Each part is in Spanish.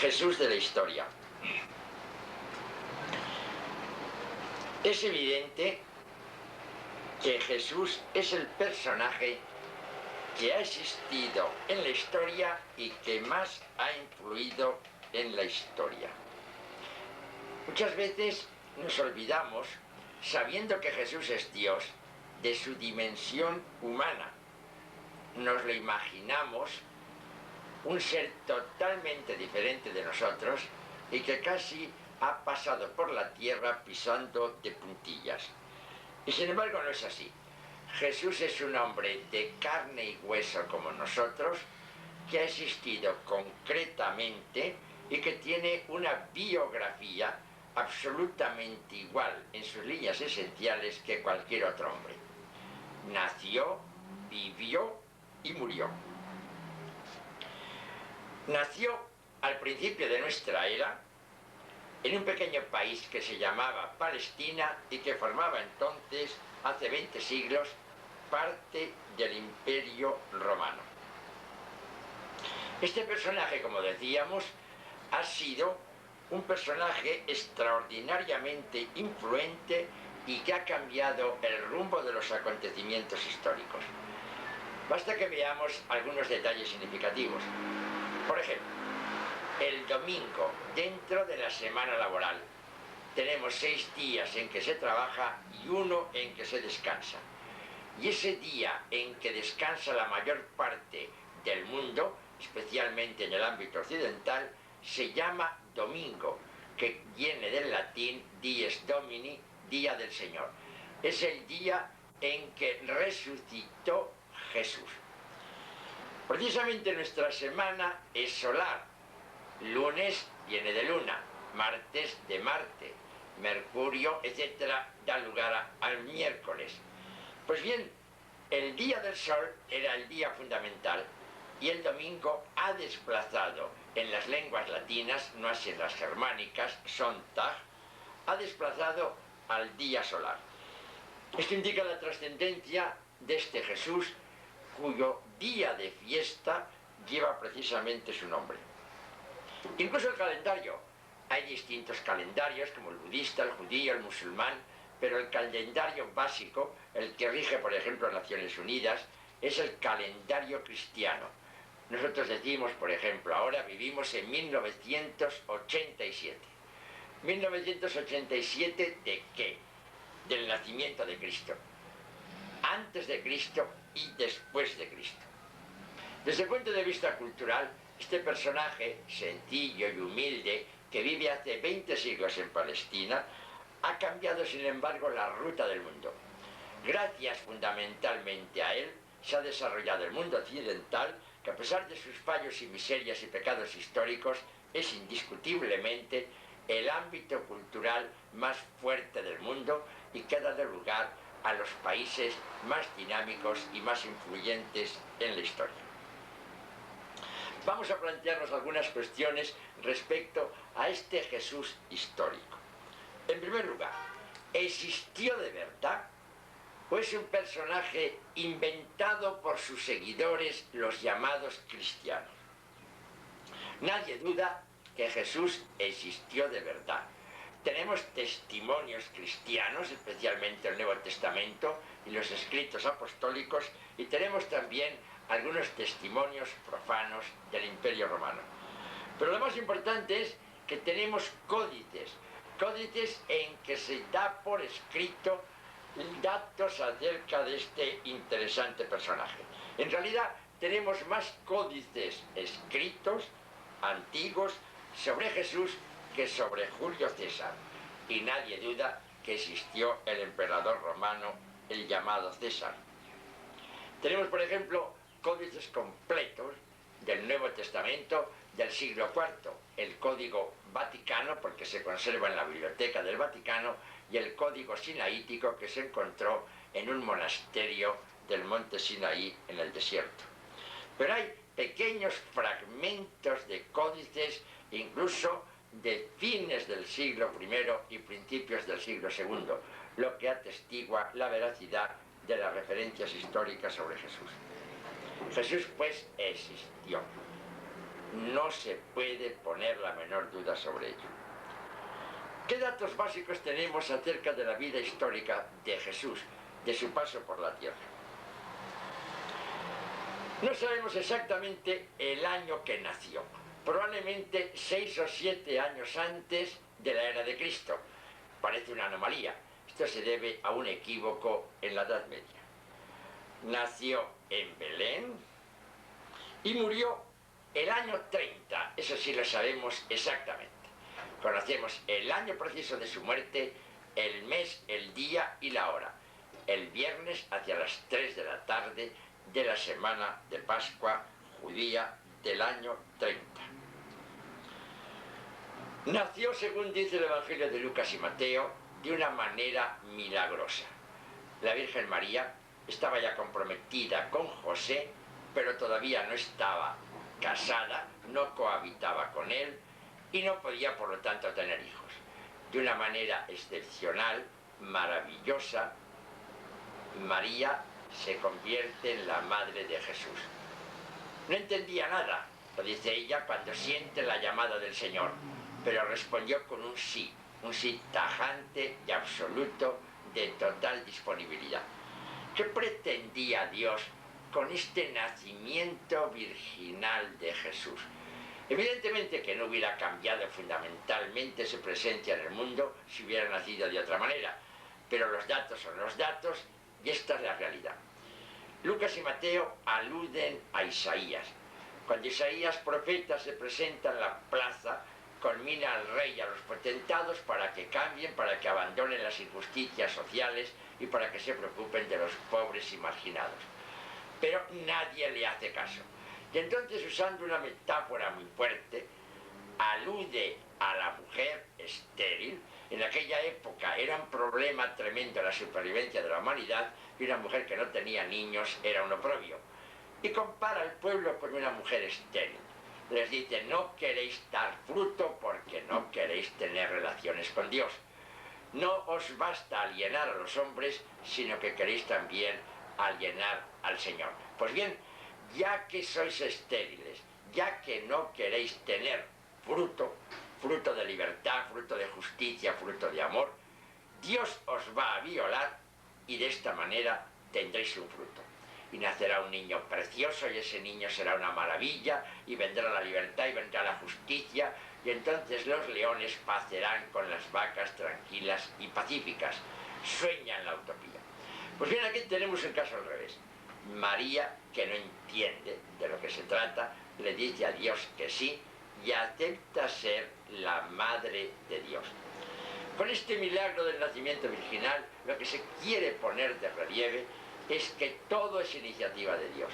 Jesús de la historia. Es evidente que Jesús es el personaje que ha existido en la historia y que más ha influido en la historia. Muchas veces nos olvidamos, sabiendo que Jesús es Dios, de su dimensión humana. Nos lo imaginamos un ser totalmente diferente de nosotros y que casi ha pasado por la tierra pisando de puntillas. Y sin embargo no es así. Jesús es un hombre de carne y hueso como nosotros, que ha existido concretamente y que tiene una biografía absolutamente igual en sus líneas esenciales que cualquier otro hombre. Nació, vivió y murió. Nació al principio de nuestra era en un pequeño país que se llamaba Palestina y que formaba entonces, hace 20 siglos, parte del Imperio Romano. Este personaje, como decíamos, ha sido un personaje extraordinariamente influente y que ha cambiado el rumbo de los acontecimientos históricos. Basta que veamos algunos detalles significativos. Por ejemplo, el domingo, dentro de la semana laboral, tenemos 6 días en que se trabaja y 1 en que se descansa. Y ese día en que descansa la mayor parte del mundo, especialmente en el ámbito occidental, se llama domingo, que viene del latín dies domini, día del Señor. Es el día en que resucitó Jesús. Precisamente nuestra semana es solar. Lunes viene de luna, martes de Marte, Mercurio, etc., da lugar al miércoles. Pues bien, el día del sol era el día fundamental y el domingo ha desplazado en las lenguas latinas, no así en las germánicas, Sonntag, ha desplazado al día solar. Esto indica la trascendencia de este Jesús, cuyo día de fiesta lleva precisamente su nombre. Incluso el calendario. Hay distintos calendarios, como el budista, el judío, el musulmán, pero el calendario básico, el que rige, por ejemplo, Naciones Unidas, es el calendario cristiano. Nosotros decimos, por ejemplo, ahora vivimos en 1987. ¿1987 de qué? Del nacimiento de Cristo. Antes de Cristo y después de Cristo. Desde el punto de vista cultural, este personaje sencillo y humilde, que vive hace 20 siglos en Palestina, ha cambiado, sin embargo, la ruta del mundo. Gracias fundamentalmente a él, se ha desarrollado el mundo occidental, que a pesar de sus fallos y miserias y pecados históricos, es indiscutiblemente el ámbito cultural más fuerte del mundo y que ha dado lugar a los países más dinámicos y más influyentes en la historia. Vamos a plantearnos algunas cuestiones respecto a este Jesús histórico. En primer lugar, ¿existió de verdad o es un personaje inventado por sus seguidores, los llamados cristianos? Nadie duda que Jesús existió de verdad. Tenemos testimonios cristianos, especialmente el Nuevo Testamento y los escritos apostólicos, y tenemos también algunos testimonios profanos del Imperio Romano. Pero lo más importante es que tenemos códices en que se da por escrito datos acerca de este interesante personaje. En realidad tenemos más códices escritos, antiguos, sobre Jesús que sobre Julio César. Y nadie duda que existió el emperador romano, el llamado César. Tenemos, por ejemplo, códices completos del Nuevo Testamento del siglo IV, el Código Vaticano, porque se conserva en la Biblioteca del Vaticano, y el Código Sinaítico, que se encontró en un monasterio del monte Sinaí en el desierto. Pero hay pequeños fragmentos de códices, incluso de fines del siglo I y principios del siglo II, lo que atestigua la veracidad de las referencias históricas sobre Jesús. Jesús, pues, existió. No se puede poner la menor duda sobre ello. ¿Qué datos básicos tenemos acerca de la vida histórica de Jesús, de su paso por la tierra? No sabemos exactamente el año que nació, probablemente 6 o 7 años antes de la era de Cristo. Parece una anomalía. Esto se debe a un equívoco en la Edad Media. Nació en Belén y murió el año 30, eso sí lo sabemos exactamente. Conocemos el año preciso de su muerte, el mes, el día y la hora. El viernes hacia las 3 de la tarde de la semana de Pascua judía del año 30. Nació, según dice el Evangelio de Lucas y Mateo, de una manera milagrosa. La Virgen María estaba ya comprometida con José, pero todavía no estaba casada, no cohabitaba con él y no podía, por lo tanto, tener hijos. De una manera excepcional, maravillosa, María se convierte en la madre de Jesús. No entendía nada, lo dice ella cuando siente la llamada del Señor, pero respondió con un sí tajante y absoluto, de total disponibilidad. ¿Qué pretendía Dios con este nacimiento virginal de Jesús? Evidentemente que no hubiera cambiado fundamentalmente su presencia en el mundo si hubiera nacido de otra manera, pero los datos son los datos y esta es la realidad. Lucas y Mateo aluden a Isaías. Cuando Isaías, profeta, se presenta en la plaza, conmina al rey y a los potentados para que cambien, para que abandonen las injusticias sociales y para que se preocupen de los pobres y marginados. Pero nadie le hace caso. Y entonces, usando una metáfora muy fuerte, alude a la mujer estéril. En aquella época era un problema tremendo la supervivencia de la humanidad y una mujer que no tenía niños era un oprobio. Y compara al pueblo con una mujer estéril. Les dice, no queréis dar fruto porque no queréis tener relaciones con Dios. No os basta alienar a los hombres, sino que queréis también alienar al Señor. Pues bien, ya que sois estériles, ya que no queréis tener fruto, fruto de libertad, fruto de justicia, fruto de amor, Dios os va a violar y de esta manera tendréis un fruto. Y nacerá un niño precioso y ese niño será una maravilla y vendrá la libertad y vendrá la justicia y entonces los leones pacerán con las vacas tranquilas y pacíficas. Sueñan la utopía. Pues bien, aquí tenemos el caso al revés. María, que no entiende de lo que se trata, le dice a Dios que sí y acepta ser la madre de Dios. Con este milagro del nacimiento virginal, lo que se quiere poner de relieve es que todo es iniciativa de Dios,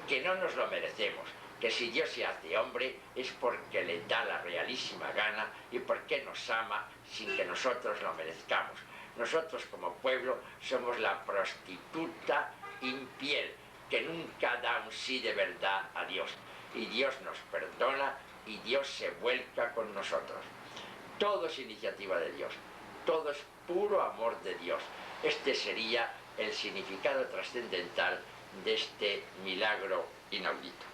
que no nos lo merecemos, que si Dios se hace hombre es porque le da la realísima gana y porque nos ama sin que nosotros lo merezcamos. Nosotros como pueblo somos la prostituta infiel que nunca da un sí de verdad a Dios. Y Dios nos perdona y Dios se vuelca con nosotros. Todo es iniciativa de Dios, todo es puro amor de Dios. Este sería el significado trascendental de este milagro inaudito.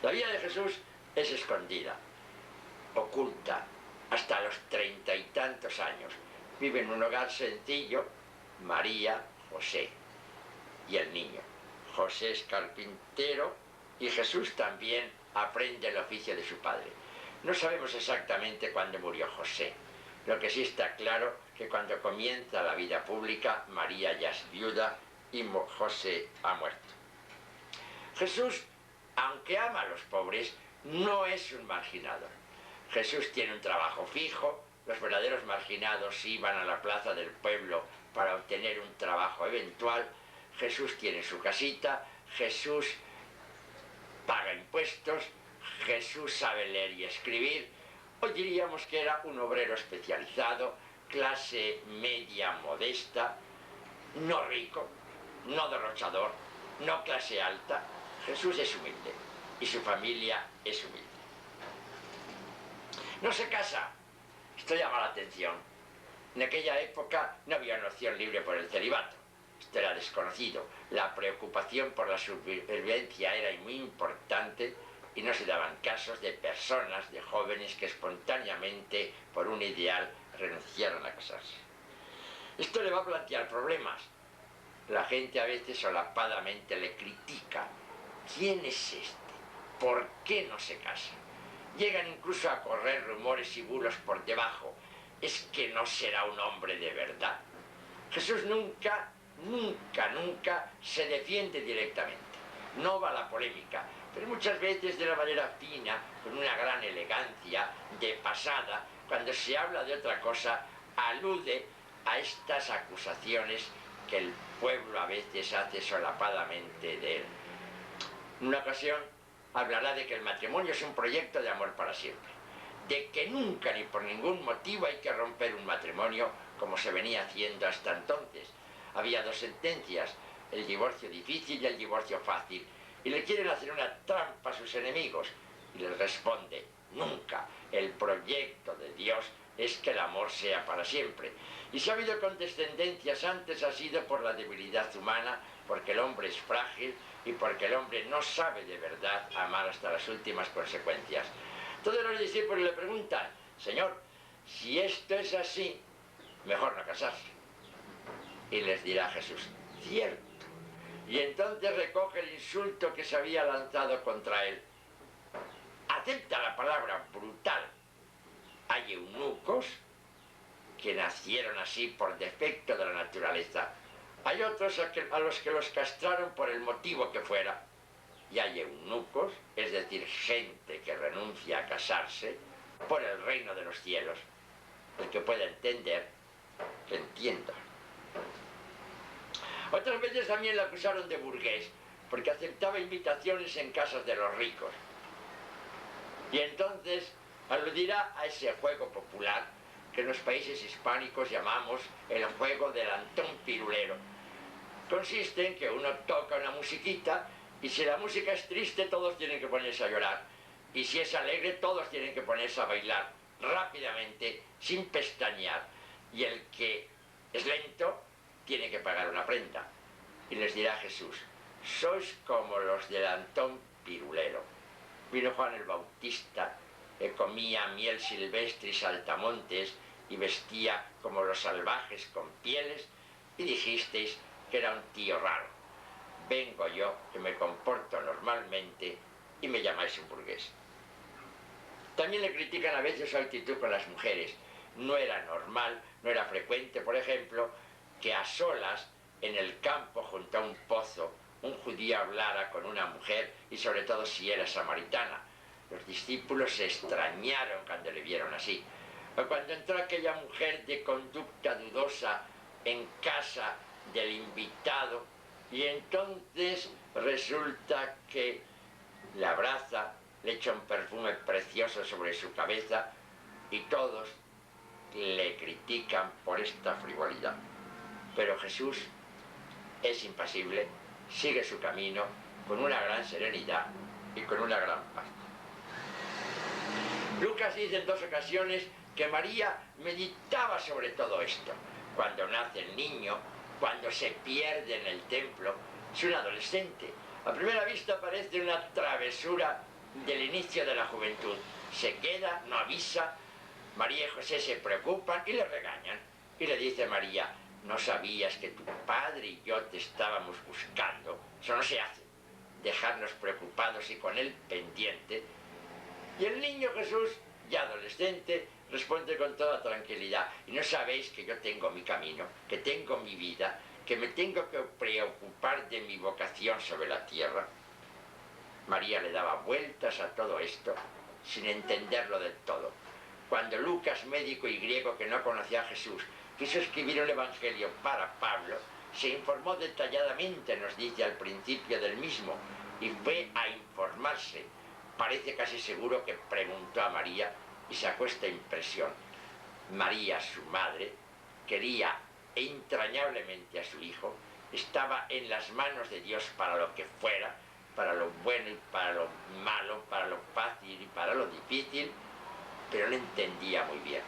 La vida de Jesús es escondida, oculta, hasta los 30 y tantos años. Vive en un hogar sencillo, María, José y el niño. José es carpintero y Jesús también aprende el oficio de su padre. No sabemos exactamente cuándo murió José. Lo que sí está claro que cuando comienza la vida pública, María ya es viuda y José ha muerto. Jesús, aunque ama a los pobres, no es un marginado. Jesús tiene un trabajo fijo, los verdaderos marginados iban a la plaza del pueblo para obtener un trabajo eventual. Jesús tiene su casita, Jesús paga impuestos, Jesús sabe leer y escribir. Hoy diríamos que era un obrero especializado, clase media modesta, no rico, no derrochador, no clase alta. Jesús es humilde y su familia es humilde. No se casa. Esto llama la atención. En aquella época no había una opción libre por el celibato. Esto era desconocido. La preocupación por la supervivencia era muy importante y no se daban casos de personas, de jóvenes que espontáneamente, por un ideal, renunciaron a casarse. Esto le va a plantear problemas. La gente a veces solapadamente le critica. ¿Quién es este? ¿Por qué no se casa? Llegan incluso a correr rumores y bulos por debajo. ¿Es que no será un hombre de verdad? Jesús nunca se defiende directamente. No va a la polémica, pero muchas veces de una manera fina, con una gran elegancia, de pasada, cuando se habla de otra cosa, alude a estas acusaciones que el pueblo a veces hace solapadamente de él. En una ocasión hablará de que el matrimonio es un proyecto de amor para siempre, de que nunca ni por ningún motivo hay que romper un matrimonio como se venía haciendo hasta entonces. Había dos sentencias, el divorcio difícil y el divorcio fácil, y le quieren hacer una trampa a sus enemigos, y les responde: nunca. El proyecto de Dios es que el amor sea para siempre. Y si ha habido condescendencias antes, ha sido por la debilidad humana, porque el hombre es frágil y porque el hombre no sabe de verdad amar hasta las últimas consecuencias. Todos los discípulos le preguntan: Señor, si esto es así, mejor no casarse. Y les dirá Jesús: cierto. Y entonces recoge el insulto que se había lanzado contra él. Acepta la palabra brutal. Hay eunucos que nacieron así por defecto de la naturaleza. Hay otros a los que los castraron por el motivo que fuera. Y hay eunucos, es decir, gente que renuncia a casarse por el reino de los cielos. El que pueda entender, que entienda. Otras veces también le acusaron de burgués, porque aceptaba invitaciones en casas de los ricos. Y entonces aludirá a ese juego popular que en los países hispánicos llamamos el juego del Antón Pirulero. Consiste en que uno toca una musiquita y si la música es triste todos tienen que ponerse a llorar. Y si es alegre todos tienen que ponerse a bailar rápidamente, sin pestañear. Y el que es lento tiene que pagar una prenda. Y les dirá Jesús: sois como los del Antón Pirulero. Vino Juan el Bautista, que comía miel silvestre y saltamontes y vestía como los salvajes con pieles, y dijisteis que era un tío raro. Vengo yo, que me comporto normalmente, y me llamáis un burgués. También le critican a veces su actitud con las mujeres. No era normal, no era frecuente, por ejemplo, que a solas, en el campo junto a un pozo, un judío hablara con una mujer, y sobre todo si era samaritana. Los discípulos se extrañaron cuando le vieron así. O cuando entró aquella mujer de conducta dudosa en casa del invitado, y entonces resulta que le abraza, le echa un perfume precioso sobre su cabeza, y todos le critican por esta frivolidad. Pero Jesús es impasible, sigue su camino con una gran serenidad y con una gran paz. Lucas dice en dos ocasiones que María meditaba sobre todo esto. Cuando nace el niño, cuando se pierde en el templo, es un adolescente. A primera vista parece una travesura del inicio de la juventud. Se queda, no avisa. María y José se preocupan y le regañan. Y le dice María: ¿no sabías que tu padre y yo te estábamos buscando? Eso no se hace. Dejarnos preocupados y con él pendiente. Y el niño Jesús, ya adolescente, responde con toda tranquilidad: ¿y no sabéis que yo tengo mi camino, que tengo mi vida, que me tengo que preocupar de mi vocación sobre la tierra? María le daba vueltas a todo esto sin entenderlo del todo. Cuando Lucas, médico y griego que no conocía a Jesús, quiso escribir un evangelio para Pablo, se informó detalladamente, nos dice al principio del mismo, y fue a informarse. Parece casi seguro que preguntó a María y sacó esta impresión. María, su madre, quería entrañablemente a su hijo, estaba en las manos de Dios para lo que fuera, para lo bueno y para lo malo, para lo fácil y para lo difícil, pero no entendía muy bien.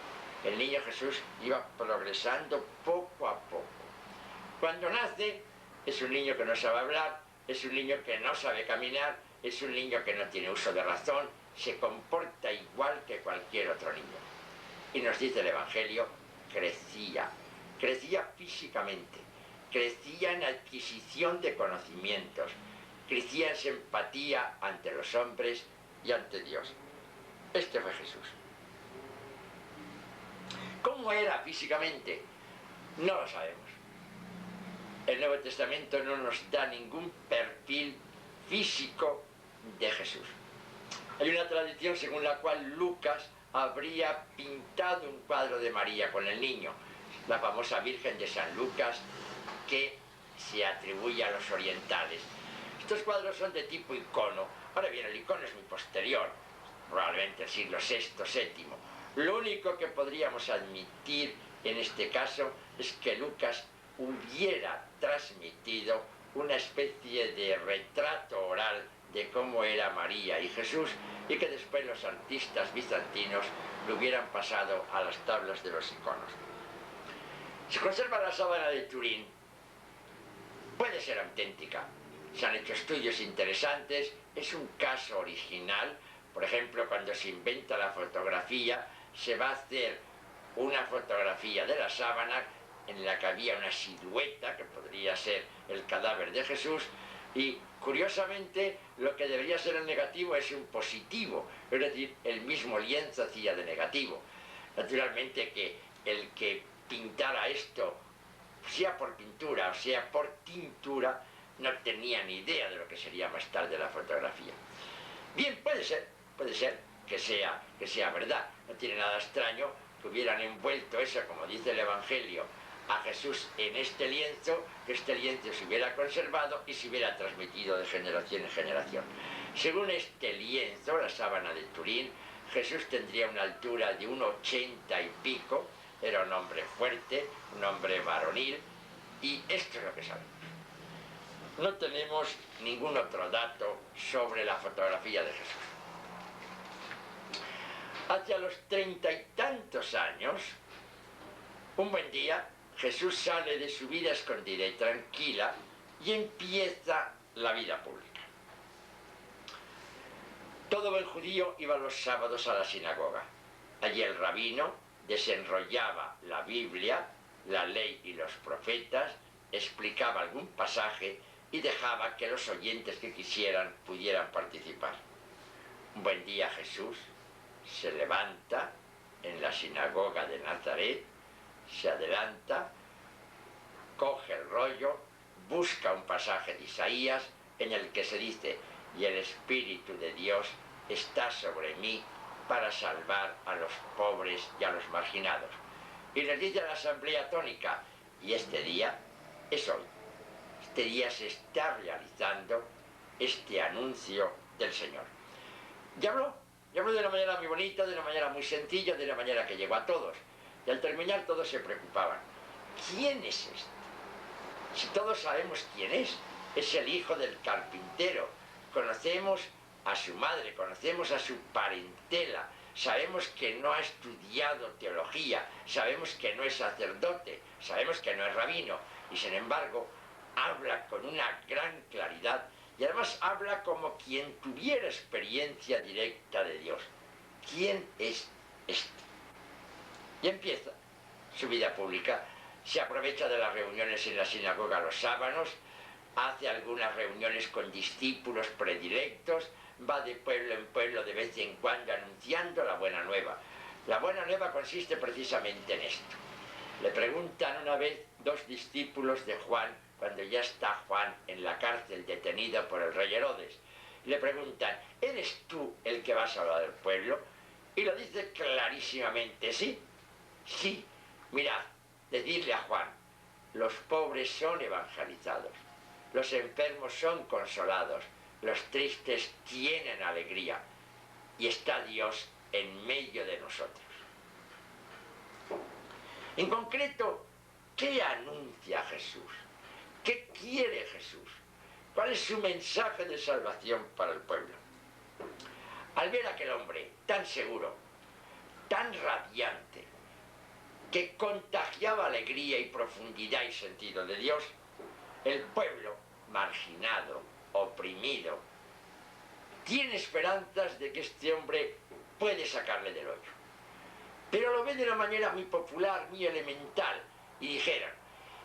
El niño Jesús iba progresando poco a poco. Cuando nace, es un niño que no sabe hablar, es un niño que no sabe caminar, es un niño que no tiene uso de razón, se comporta igual que cualquier otro niño. Y nos dice el Evangelio, crecía físicamente, crecía en adquisición de conocimientos, crecía en simpatía ante los hombres y ante Dios. Este fue Jesús. ¿Cómo era físicamente? No lo sabemos. El Nuevo Testamento no nos da ningún perfil físico de Jesús. Hay una tradición según la cual Lucas habría pintado un cuadro de María con el niño, la famosa Virgen de San Lucas, que se atribuye a los orientales. Estos cuadros son de tipo icono. Ahora bien, el icono es muy posterior, probablemente el siglo VI, VII. Lo único que podríamos admitir en este caso es que Lucas hubiera transmitido una especie de retrato oral de cómo era María y Jesús, y que después los artistas bizantinos lo hubieran pasado a las tablas de los iconos. Se conserva la sábana de Turín. Puede ser auténtica. Se han hecho estudios interesantes. Es un caso original. Por ejemplo, cuando se inventa la fotografía, se va a hacer una fotografía de la sábana en la que había una silueta, que podría ser el cadáver de Jesús, y curiosamente lo que debería ser el negativo es un positivo, es decir, el mismo lienzo hacía de negativo. Naturalmente que el que pintara esto, sea por pintura o sea por tintura, no tenía ni idea de lo que sería más tarde la fotografía. Bien, puede ser que sea verdad. No tiene nada extraño que hubieran envuelto eso, como dice el Evangelio, a Jesús en este lienzo, que este lienzo se hubiera conservado y se hubiera transmitido de generación en generación. Según este lienzo, la sábana de Turín, Jesús tendría una altura de 1,80 y pico, era un hombre fuerte, un hombre varonil, y esto es lo que sabemos. No tenemos ningún otro dato sobre la fotografía de Jesús. Hacia los 30 y tantos años, un buen día, Jesús sale de su vida escondida y tranquila y empieza la vida pública. Todo buen judío iba los sábados a la sinagoga. Allí el rabino desenrollaba la Biblia, la ley y los profetas, explicaba algún pasaje y dejaba que los oyentes que quisieran pudieran participar. Un buen día Jesús se levanta en la sinagoga de Nazaret, se adelanta, coge el rollo, busca un pasaje de Isaías en el que se dice: y el Espíritu de Dios está sobre mí para salvar a los pobres y a los marginados. Y les dice a la asamblea atónica: y este día es hoy. Este día se está realizando este anuncio del Señor. Y habló de una manera muy bonita, de una manera muy sencilla, de una manera que llegó a todos. Y al terminar todos se preocupaban. ¿Quién es este? Si todos sabemos quién es el hijo del carpintero. Conocemos a su madre, conocemos a su parentela, sabemos que no ha estudiado teología, sabemos que no es sacerdote, sabemos que no es rabino, y sin embargo habla con una gran claridad y además habla como quien tuviera experiencia directa de Dios. ¿Quién es este? Y empieza su vida pública. Se aprovecha de las reuniones en la sinagoga los sábados, hace algunas reuniones con discípulos predilectos, va de pueblo en pueblo de vez en cuando anunciando la buena nueva. La buena nueva consiste precisamente en esto. Le preguntan una vez dos discípulos de Juan, cuando ya está Juan en la cárcel detenido por el rey Herodes, le preguntan: ¿eres tú el que vas a hablar del pueblo? Y lo dice clarísimamente: sí, mirad, decidle a Juan: los pobres son evangelizados, los enfermos son consolados, los tristes tienen alegría, y está Dios en medio de nosotros. En concreto, ¿qué anuncia Jesús? ¿Qué quiere Jesús? ¿Cuál es su mensaje de salvación para el pueblo? Al ver a aquel hombre tan seguro, tan radiante, que contagiaba alegría y profundidad y sentido de Dios, el pueblo, marginado, oprimido, tiene esperanzas de que este hombre puede sacarle del hoyo. Pero lo ve de una manera muy popular, muy elemental, y dijeron,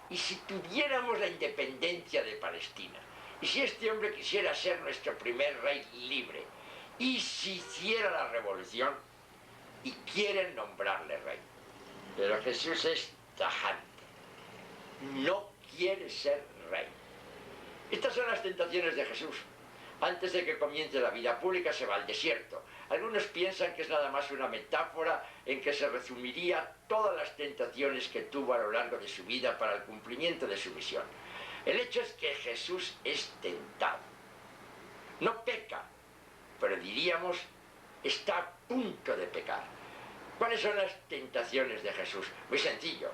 ¿y si tuviéramos la independencia de Palestina? ¿Y si este hombre quisiera ser nuestro primer rey libre? ¿Y si hiciera la revolución? Y quieren nombrarle rey. Pero Jesús es tajante. No quiere ser rey. Estas son las tentaciones de Jesús. Antes de que comience la vida pública se va al desierto. Algunos piensan que es nada más una metáfora en que se resumiría todas las tentaciones que tuvo a lo largo de su vida para el cumplimiento de su misión. El hecho es que Jesús es tentado. No peca, pero diríamos, está a punto de pecar. ¿Cuáles son las tentaciones de Jesús? Muy sencillo.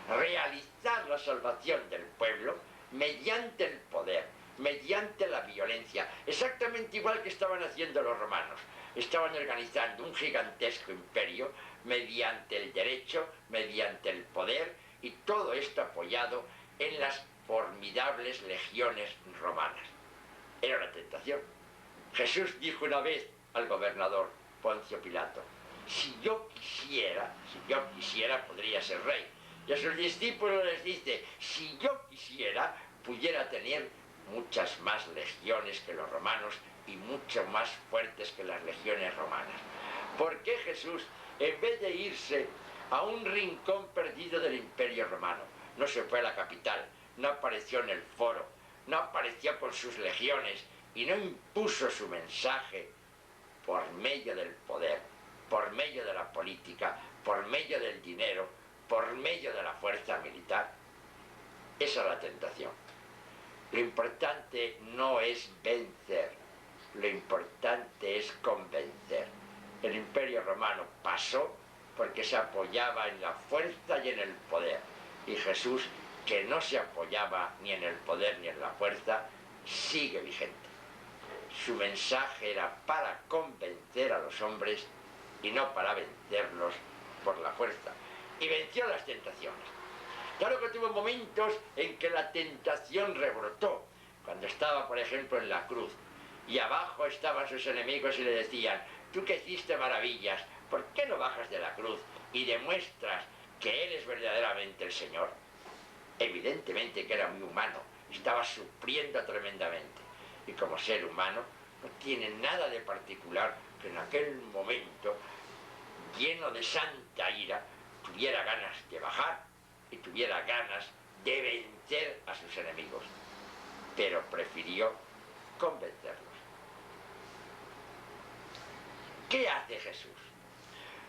Realizar la salvación del pueblo mediante el poder, mediante la violencia, exactamente igual que estaban haciendo los romanos. Estaban organizando un gigantesco imperio mediante el derecho, mediante el poder, y todo esto apoyado en las formidables legiones romanas. Era una tentación. Jesús dijo una vez al gobernador Poncio Pilato, si yo quisiera, podría ser rey. Y a sus discípulos les dice, si yo quisiera, pudiera tener muchas más legiones que los romanos y mucho más fuertes que las legiones romanas. ¿Por qué Jesús, en vez de irse a un rincón perdido del Imperio Romano, no se fue a la capital, no apareció en el foro, no apareció con sus legiones y no impuso su mensaje por medio del poder, por medio de la política, por medio del dinero, por medio de la fuerza militar? Esa es la tentación. Lo importante no es vencer, lo importante es convencer. El Imperio Romano pasó porque se apoyaba en la fuerza y en el poder. Y Jesús, que no se apoyaba ni en el poder ni en la fuerza, sigue vigente. Su mensaje era para convencer a los hombres y no para vencerlos por la fuerza. Y venció las tentaciones. Claro que tuvo momentos en que la tentación rebrotó, cuando estaba, por ejemplo, en la cruz, y abajo estaban sus enemigos y le decían, tú que hiciste maravillas, ¿por qué no bajas de la cruz y demuestras que Él es verdaderamente el Señor? Evidentemente que era muy humano, estaba sufriendo tremendamente, y como ser humano no tiene nada de particular que en aquel momento, lleno de santa ira, tuviera ganas de bajar y tuviera ganas de vencer a sus enemigos, pero prefirió convencerlos. ¿Qué hace Jesús?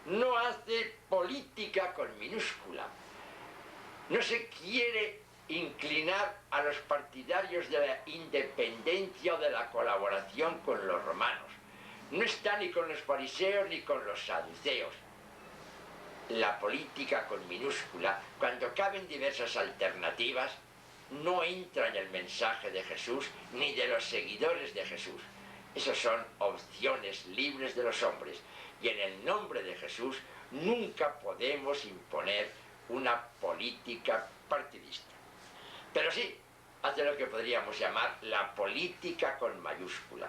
No hace política con minúscula. No se quiere inclinar a los partidarios de la independencia o de la colaboración con los romanos. No está ni con los fariseos ni con los saduceos. La política con minúscula, cuando caben diversas alternativas, no entra en el mensaje de Jesús ni de los seguidores de Jesús. Esas son opciones libres de los hombres, y en el nombre de Jesús nunca podemos imponer una política partidista. Pero sí, hace lo que podríamos llamar la política con mayúscula.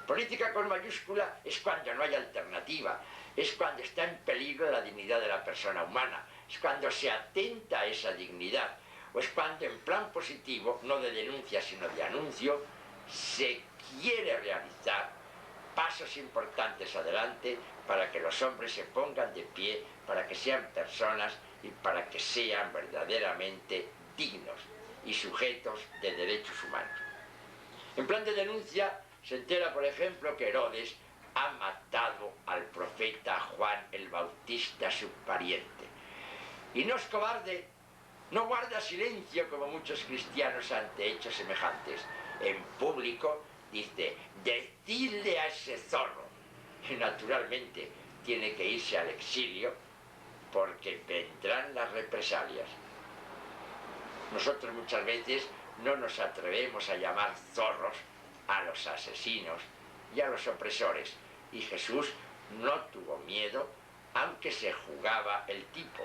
Política con mayúscula es cuando no hay alternativa, es cuando está en peligro la dignidad de la persona humana, es cuando se atenta a esa dignidad, o es cuando en plan positivo, no de denuncia sino de anuncio, se quiere realizar pasos importantes adelante para que los hombres se pongan de pie, para que sean personas y para que sean verdaderamente dignos y sujetos de derechos humanos. En plan de denuncia se entera, por ejemplo, que Herodes ha matado al profeta Juan el Bautista, su pariente. Y no es cobarde, no guarda silencio como muchos cristianos ante hechos semejantes. En público dice, decidle a ese zorro. Y naturalmente tiene que irse al exilio porque vendrán las represalias. Nosotros muchas veces no nos atrevemos a llamar zorros a los asesinos y a los opresores. Y Jesús no tuvo miedo, aunque se jugaba el tipo.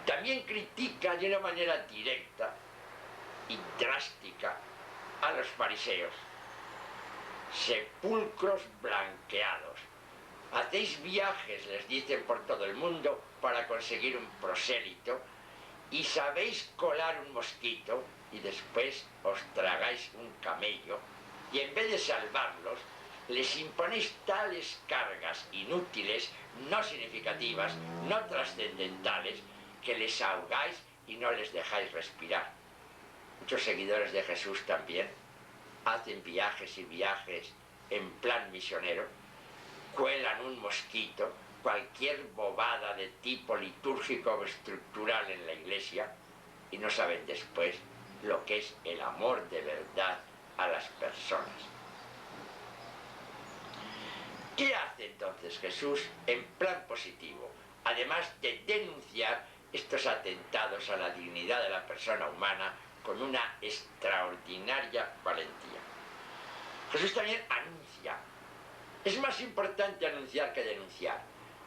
También critica de una manera directa y drástica a los fariseos. sepulcros blanqueados. Hacéis viajes, les dicen, por todo el mundo para conseguir un prosélito, y sabéis colar un mosquito y después os tragáis un camello, y en vez de salvarlos, les imponéis tales cargas inútiles, no significativas, no trascendentales, que les ahogáis y no les dejáis respirar. Muchos seguidores de Jesús también hacen viajes y viajes en plan misionero, cuelan un mosquito, cualquier bobada de tipo litúrgico o estructural en la iglesia, y no saben después lo que es el amor de verdad a las personas. ¿Qué hace entonces Jesús en plan positivo? Además de denunciar estos atentados a la dignidad de la persona humana con una extraordinaria valentía. Jesús también anuncia. Es más importante anunciar que denunciar.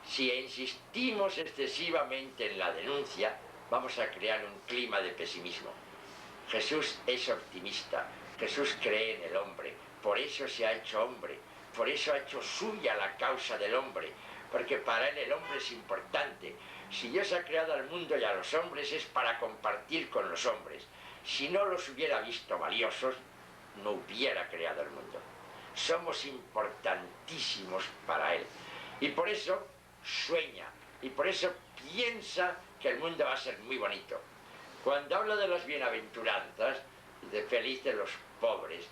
Si insistimos excesivamente en la denuncia, vamos a crear un clima de pesimismo. Jesús es optimista, Jesús cree en el hombre, por eso se ha hecho hombre, por eso ha hecho suya la causa del hombre, porque para él el hombre es importante. Si Dios ha creado al mundo y a los hombres es para compartir con los hombres. Si no los hubiera visto valiosos, no hubiera creado el mundo. Somos importantísimos para él. Y por eso sueña, y por eso piensa que el mundo va a ser muy bonito. Cuando habla de las bienaventuranzas, de felices los pobres,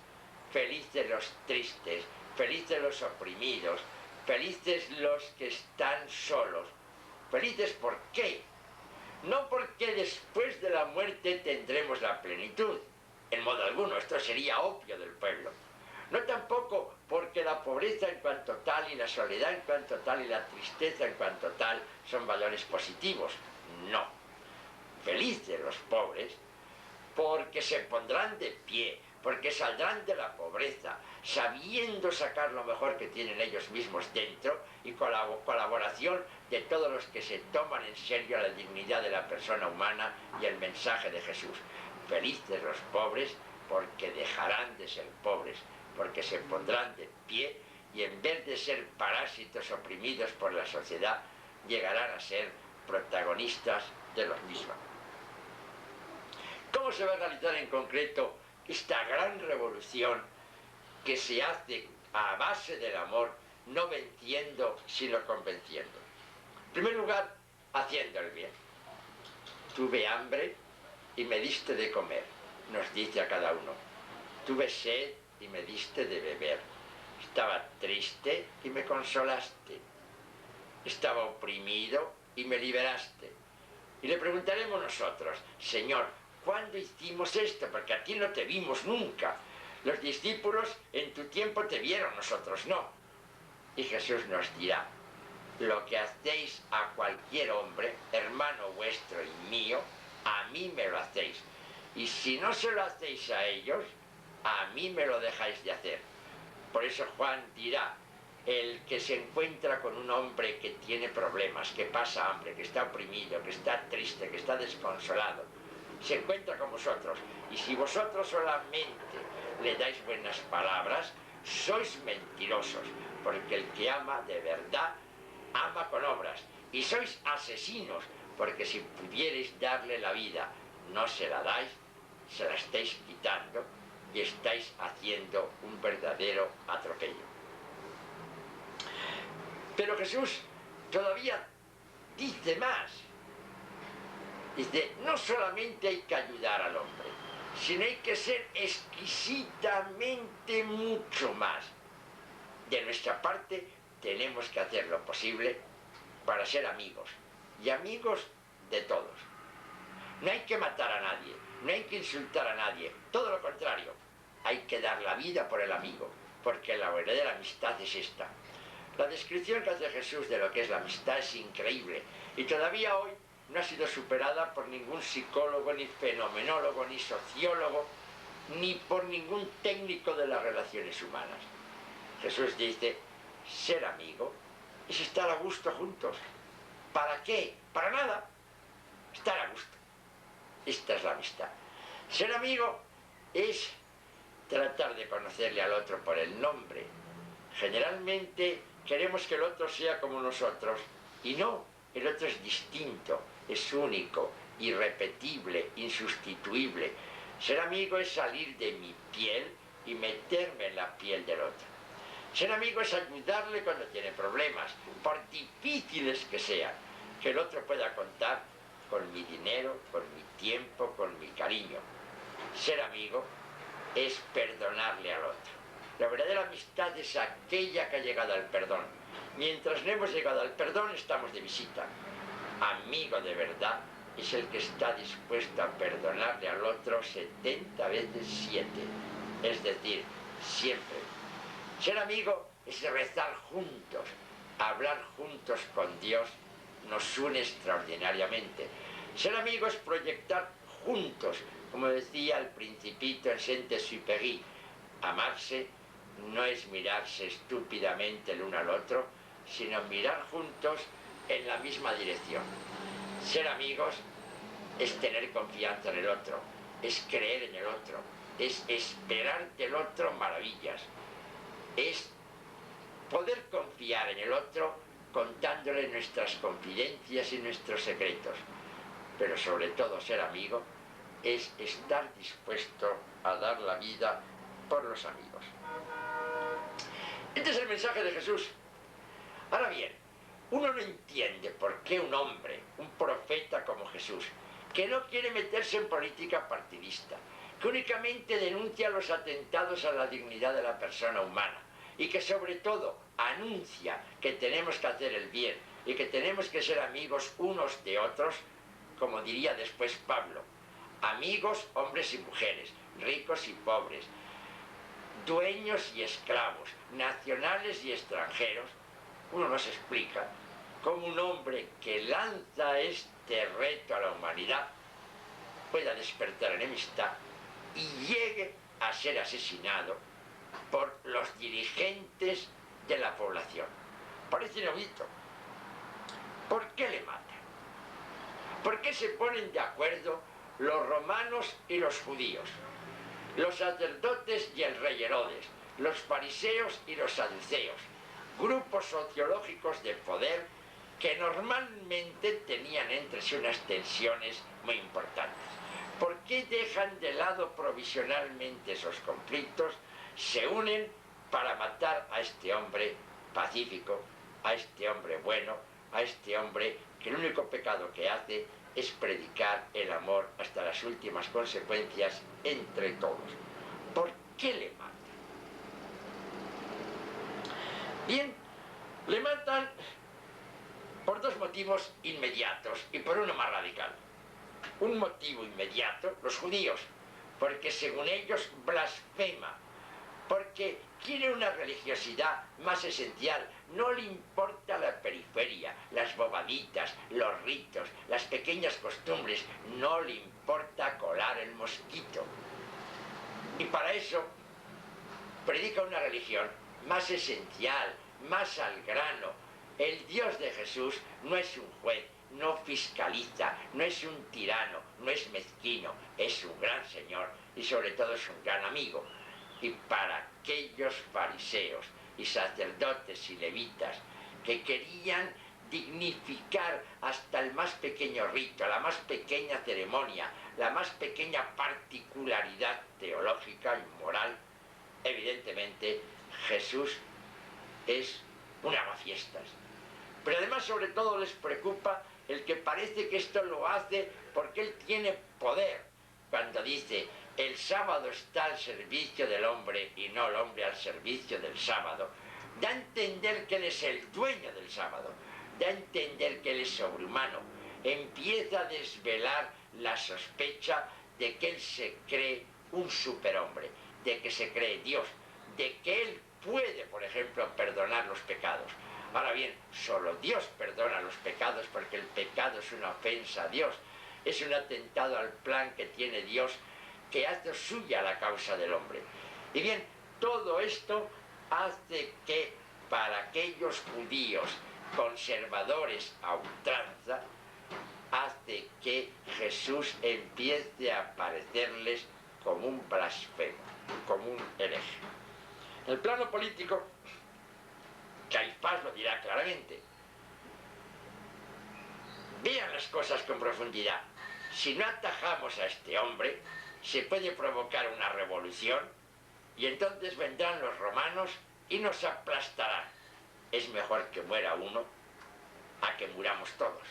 felices los tristes, felices los oprimidos, felices los que están solos. ¿Felices por qué? No porque después de la muerte tendremos la plenitud, en modo alguno, esto sería opio del pueblo. No tampoco porque la pobreza en cuanto tal y la soledad en cuanto tal y la tristeza en cuanto tal son valores positivos, no. Felices los pobres porque se pondrán de pie, porque saldrán de la pobreza, sabiendo sacar lo mejor que tienen ellos mismos dentro y con la colaboración de todos los que se toman en serio la dignidad de la persona humana y el mensaje de Jesús. Felices los pobres porque dejarán de ser pobres, porque se pondrán de pie y en vez de ser parásitos oprimidos por la sociedad, llegarán a ser protagonistas de los mismos. ¿Cómo se va a realizar en concreto esta gran revolución que se hace a base del amor, no venciendo, sino convenciendo? En primer lugar, haciendo el bien. Tuve hambre y me diste de comer, nos dice a cada uno. Tuve sed y me diste de beber. Estaba triste y me consolaste. Estaba oprimido y me liberaste. Y le preguntaremos nosotros, Señor, ¿cuándo hicimos esto? Porque a ti no te vimos nunca. Los discípulos en tu tiempo te vieron, nosotros no. Y Jesús nos dirá, lo que hacéis a cualquier hombre, hermano vuestro y mío, a mí me lo hacéis. Y si no se lo hacéis a ellos, a mí me lo dejáis de hacer. Por eso Juan dirá, el que se encuentra con un hombre que tiene problemas, que pasa hambre, que está oprimido, que está triste, que está desconsolado, se encuentra con vosotros. Y si vosotros solamente le dais buenas palabras, sois mentirosos, porque el que ama de verdad, ama con obras. Y sois asesinos, porque si pudierais darle la vida, no se la dais, se la estáis quitando y estáis haciendo un verdadero atropello. Pero Jesús todavía dice más. Dice, no solamente hay que ayudar al hombre, sino hay que ser exquisitamente mucho más. De nuestra parte tenemos que hacer lo posible para ser amigos, y amigos de todos. No hay que matar a nadie, no hay que insultar a nadie, todo lo contrario, hay que dar la vida por el amigo, porque la verdadera amistad es esta. La descripción que hace Jesús de lo que es la amistad es increíble, y todavía hoy no ha sido superada por ningún psicólogo, ni fenomenólogo, ni sociólogo, ni por ningún técnico de las relaciones humanas. Jesús dice, ser amigo es estar a gusto juntos. ¿Para qué? Para nada. Estar a gusto. Esta es la amistad. Ser amigo es tratar de conocerle al otro por el nombre. Generalmente queremos que el otro sea como nosotros, y no, el otro es distinto, es único, irrepetible, insustituible. Ser amigo es salir de mi piel y meterme en la piel del otro. Ser amigo es ayudarle cuando tiene problemas, por difíciles que sean, que el otro pueda contar con mi dinero, con mi tiempo, con mi cariño. Ser amigo es perdonarle al otro. La verdadera amistad es aquella que ha llegado al perdón. Mientras no hemos llegado al perdón, estamos de visita. Amigo de verdad es el que está dispuesto a perdonarle al otro 70 veces 7. Es decir, siempre. Ser amigo es rezar juntos, hablar juntos con Dios, nos une extraordinariamente. Ser amigo es proyectar juntos, como decía el Principito en Saint-Exupéry. Amarse no es mirarse estúpidamente el uno al otro, sino mirar juntos en la misma dirección. Ser amigos es tener confianza en el otro, es creer en el otro, es esperar del otro maravillas, es poder confiar en el otro contándole nuestras confidencias y nuestros secretos. Pero sobre todo ser amigo es estar dispuesto a dar la vida por los amigos. Este es el mensaje de Jesús. Ahora bien, uno no entiende por qué un hombre, un profeta como Jesús, que no quiere meterse en política partidista, que únicamente denuncia los atentados a la dignidad de la persona humana y que sobre todo anuncia que tenemos que hacer el bien y que tenemos que ser amigos unos de otros, como diría después Pablo, amigos hombres y mujeres, ricos y pobres, dueños y esclavos, nacionales y extranjeros. Uno no se explica cómo un hombre que lanza este reto a la humanidad pueda despertar enemistad y llegue a ser asesinado por los dirigentes de la población. Parece inaudito. ¿Por qué le matan? ¿Por qué se ponen de acuerdo los romanos y los judíos, los sacerdotes y el rey Herodes, los fariseos y los saduceos, grupos sociológicos de poder que normalmente tenían entre sí unas tensiones muy importantes? ¿Por qué dejan de lado provisionalmente esos conflictos, se unen para matar a este hombre pacífico, a este hombre bueno, a este hombre que el único pecado que hace es predicar el amor hasta las últimas consecuencias entre todos? ¿Por qué le matan? Bien, le matan por dos motivos inmediatos y por uno más radical. Un motivo inmediato, los judíos, porque según ellos blasfema, porque quiere una religiosidad más esencial, no le importa la periferia, las bobaditas, los ritos, las pequeñas costumbres, no le importa colar el mosquito. Y para eso predica una religión más esencial, más al grano. El Dios de Jesús no es un juez, no fiscaliza, no es un tirano, no es mezquino, es un gran Señor y sobre todo es un gran amigo. Y para aquellos fariseos y sacerdotes y levitas que querían dignificar hasta el más pequeño rito, la más pequeña ceremonia, la más pequeña particularidad teológica y moral, evidentemente Jesús es un amafiestas. Pero además sobre todo les preocupa el que parece que esto lo hace porque él tiene poder, cuando dice el sábado está al servicio del hombre y no el hombre al servicio del sábado. Da a entender que él es el dueño del sábado, da a entender que él es sobrehumano, empieza a desvelar la sospecha de que él se cree un superhombre, de que se cree Dios, de que él puede, por ejemplo, perdonar los pecados. Ahora bien, solo Dios perdona los pecados porque el pecado es una ofensa a Dios, es un atentado al plan que tiene Dios, que hace suya la causa del hombre. Y bien, todo esto hace que para aquellos judíos conservadores a ultranza, hace que Jesús empiece a parecerles como un blasfemo, como un En el plano político, Caifás lo dirá claramente. Vean las cosas con profundidad. Si no atajamos a este hombre, se puede provocar una revolución y entonces vendrán los romanos y nos aplastarán. Es mejor que muera uno a que muramos todos.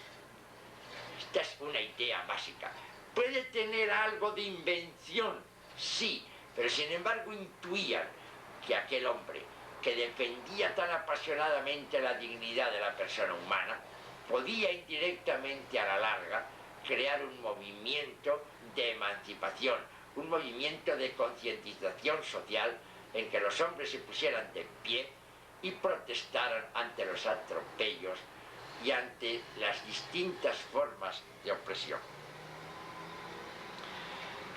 Esta es una idea básica. Puede tener algo de invención, sí, pero sin embargo intuían que aquel hombre que defendía tan apasionadamente la dignidad de la persona humana podía indirectamente a la larga crear un movimiento de emancipación, un movimiento de concientización social en que los hombres se pusieran de pie y protestaran ante los atropellos y ante las distintas formas de opresión.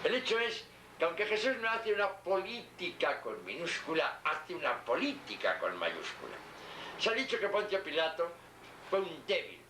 El hecho es que aunque Jesús no hace una política con minúscula, hace una política con mayúscula. Se ha dicho que Poncio Pilato fue un débil.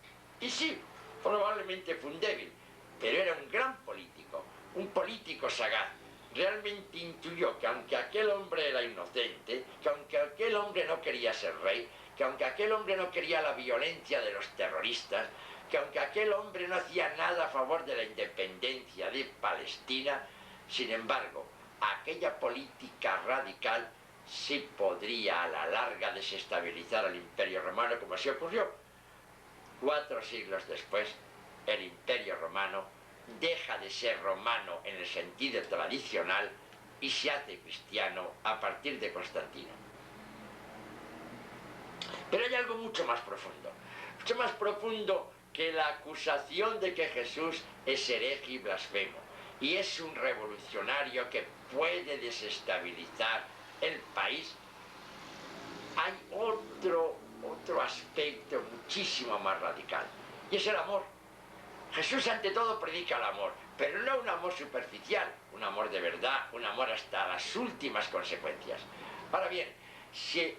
Y sí, probablemente fue un débil, pero era un gran político, un político sagaz. Realmente intuyó que aunque aquel hombre era inocente, que aunque aquel hombre no quería ser rey, que aunque aquel hombre no quería la violencia de los terroristas, que aunque aquel hombre no hacía nada a favor de la independencia de Palestina, sin embargo, aquella política radical sí podría a la larga desestabilizar al Imperio Romano, como así ocurrió. 4 siglos después, el Imperio Romano deja de ser romano en el sentido tradicional y se hace cristiano a partir de Constantino. Pero hay algo mucho más profundo que la acusación de que Jesús es hereje y blasfemo, y es un revolucionario que puede desestabilizar el país. Hay otro aspecto muchísimo más radical, y es el amor. Jesús ante todo predica el amor, pero no un amor superficial, un amor de verdad, un amor hasta las últimas consecuencias. Ahora bien, si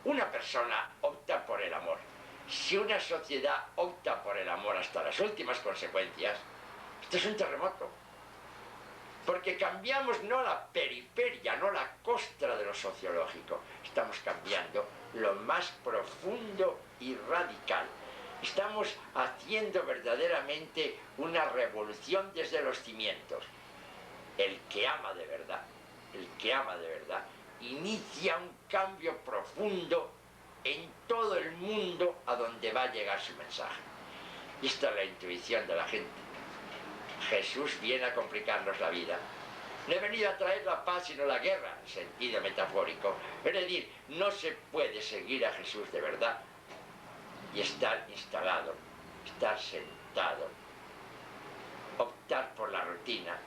una persona opta por el amor, si una sociedad opta por el amor hasta las últimas consecuencias, esto es un terremoto. Porque cambiamos no la periferia, no la costra de lo sociológico, estamos cambiando lo más profundo y radical. Estamos haciendo verdaderamente una revolución desde los cimientos. El que ama de verdad, inicia un cambio profundo en todo el mundo a donde va a llegar su mensaje. Y esta es la intuición de la gente. Jesús viene a complicarnos la vida. No he venido a traer la paz sino la guerra, en sentido metafórico. Es decir, no se puede seguir a Jesús de verdad y estar instalado, estar sentado, optar por la rutina,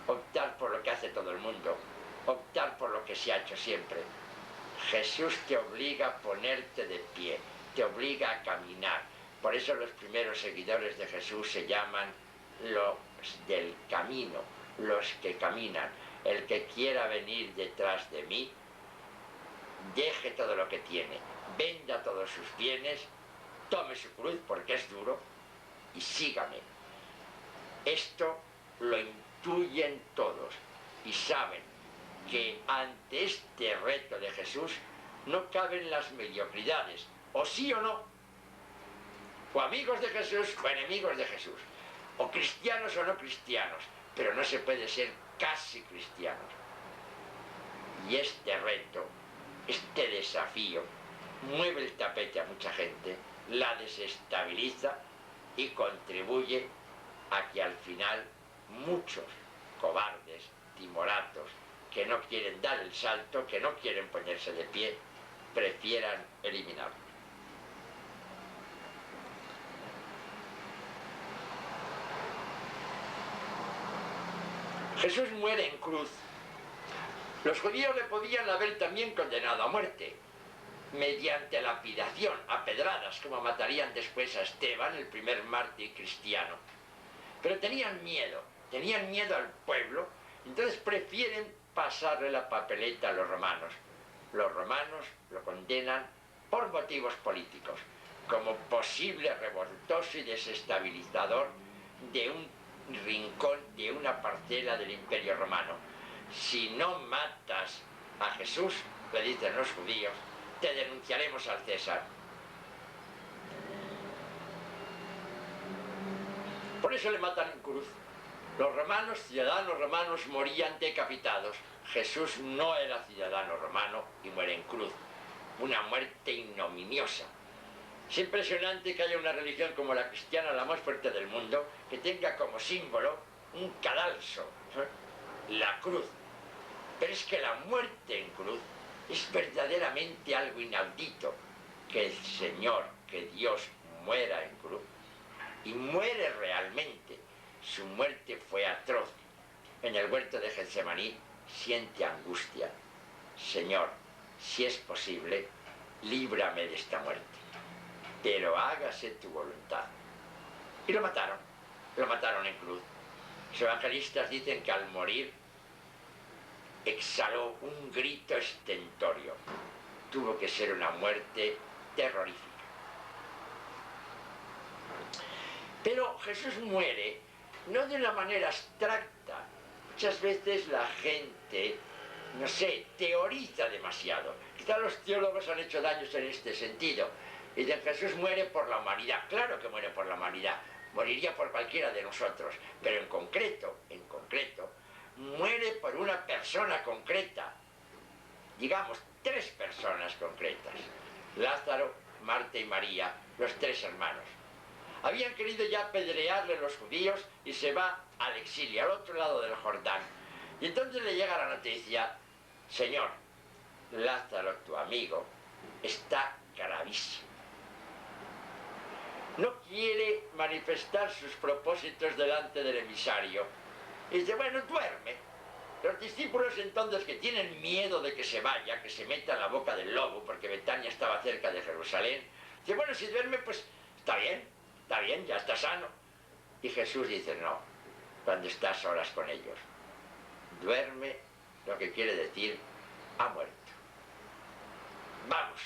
optar por lo que hace todo el mundo, optar por lo que se ha hecho siempre. Jesús te obliga a ponerte de pie, te obliga a caminar. Por eso los primeros seguidores de Jesús se llaman los del camino, los que caminan. El que quiera venir detrás de mí, deje todo lo que tiene, venda todos sus bienes, tome su cruz porque es duro y sígame. Esto lo intuyen todos y saben que ante este reto de Jesús no caben las mediocridades, o sí o no, o amigos de Jesús o enemigos de Jesús, o cristianos o no cristianos, pero no se puede ser casi cristianos. Y este reto, este desafío, mueve el tapete a mucha gente, la desestabiliza y contribuye a que al final muchos cobardes, timoratos, que no quieren dar el salto, que no quieren ponerse de pie, prefieran eliminarlo. Jesús muere en cruz. Los judíos le podían haber también condenado a muerte, mediante lapidación, a pedradas, como matarían después a Esteban, el primer mártir cristiano. Pero tenían miedo al pueblo, entonces prefieren pasarle la papeleta a los romanos. Los romanos lo condenan por motivos políticos, como posible revoltoso y desestabilizador de un rincón, de una parcela del Imperio Romano. Si no matas a Jesús, le dicen los judíos, te denunciaremos al César. Por eso le matan en cruz. Los romanos, ciudadanos romanos, morían decapitados. Jesús no era ciudadano romano y muere en cruz. Una muerte ignominiosa. Es impresionante que haya una religión como la cristiana, la más fuerte del mundo, que tenga como símbolo un cadalso, la cruz. Pero es que la muerte en cruz es verdaderamente algo inaudito. Que el Señor, que Dios muera en cruz. Y muere realmente. Su muerte fue atroz. En el huerto de Getsemaní siente angustia. Señor, si es posible, líbrame de esta muerte. Pero hágase tu voluntad. Y lo mataron en cruz. Los evangelistas dicen que al morir exhaló un grito estentorio. Tuvo que ser una muerte terrorífica. Pero Jesús muere no de una manera abstracta. Muchas veces la gente, no sé, teoriza demasiado. Quizá los teólogos han hecho daños en este sentido. Y dicen, Jesús muere por la humanidad. Claro que muere por la humanidad. Moriría por cualquiera de nosotros. Pero en concreto, muere por una persona concreta. Digamos, 3 personas concretas. Lázaro, Marta y María, los 3 hermanos. Habían querido ya apedrearle los judíos y se va al exilio, al otro lado del Jordán. Y entonces le llega la noticia, Señor, Lázaro, tu amigo, está gravísimo. No quiere manifestar sus propósitos delante del emisario. Y dice, bueno, duerme. Los discípulos entonces, que tienen miedo de que se vaya, que se meta en la boca del lobo, porque Betania estaba cerca de Jerusalén, dice, bueno, si duerme, pues está bien, ya está sano. Y Jesús dice, no, cuando estás a solas con ellos, duerme, lo que quiere decir, ha muerto. Vamos.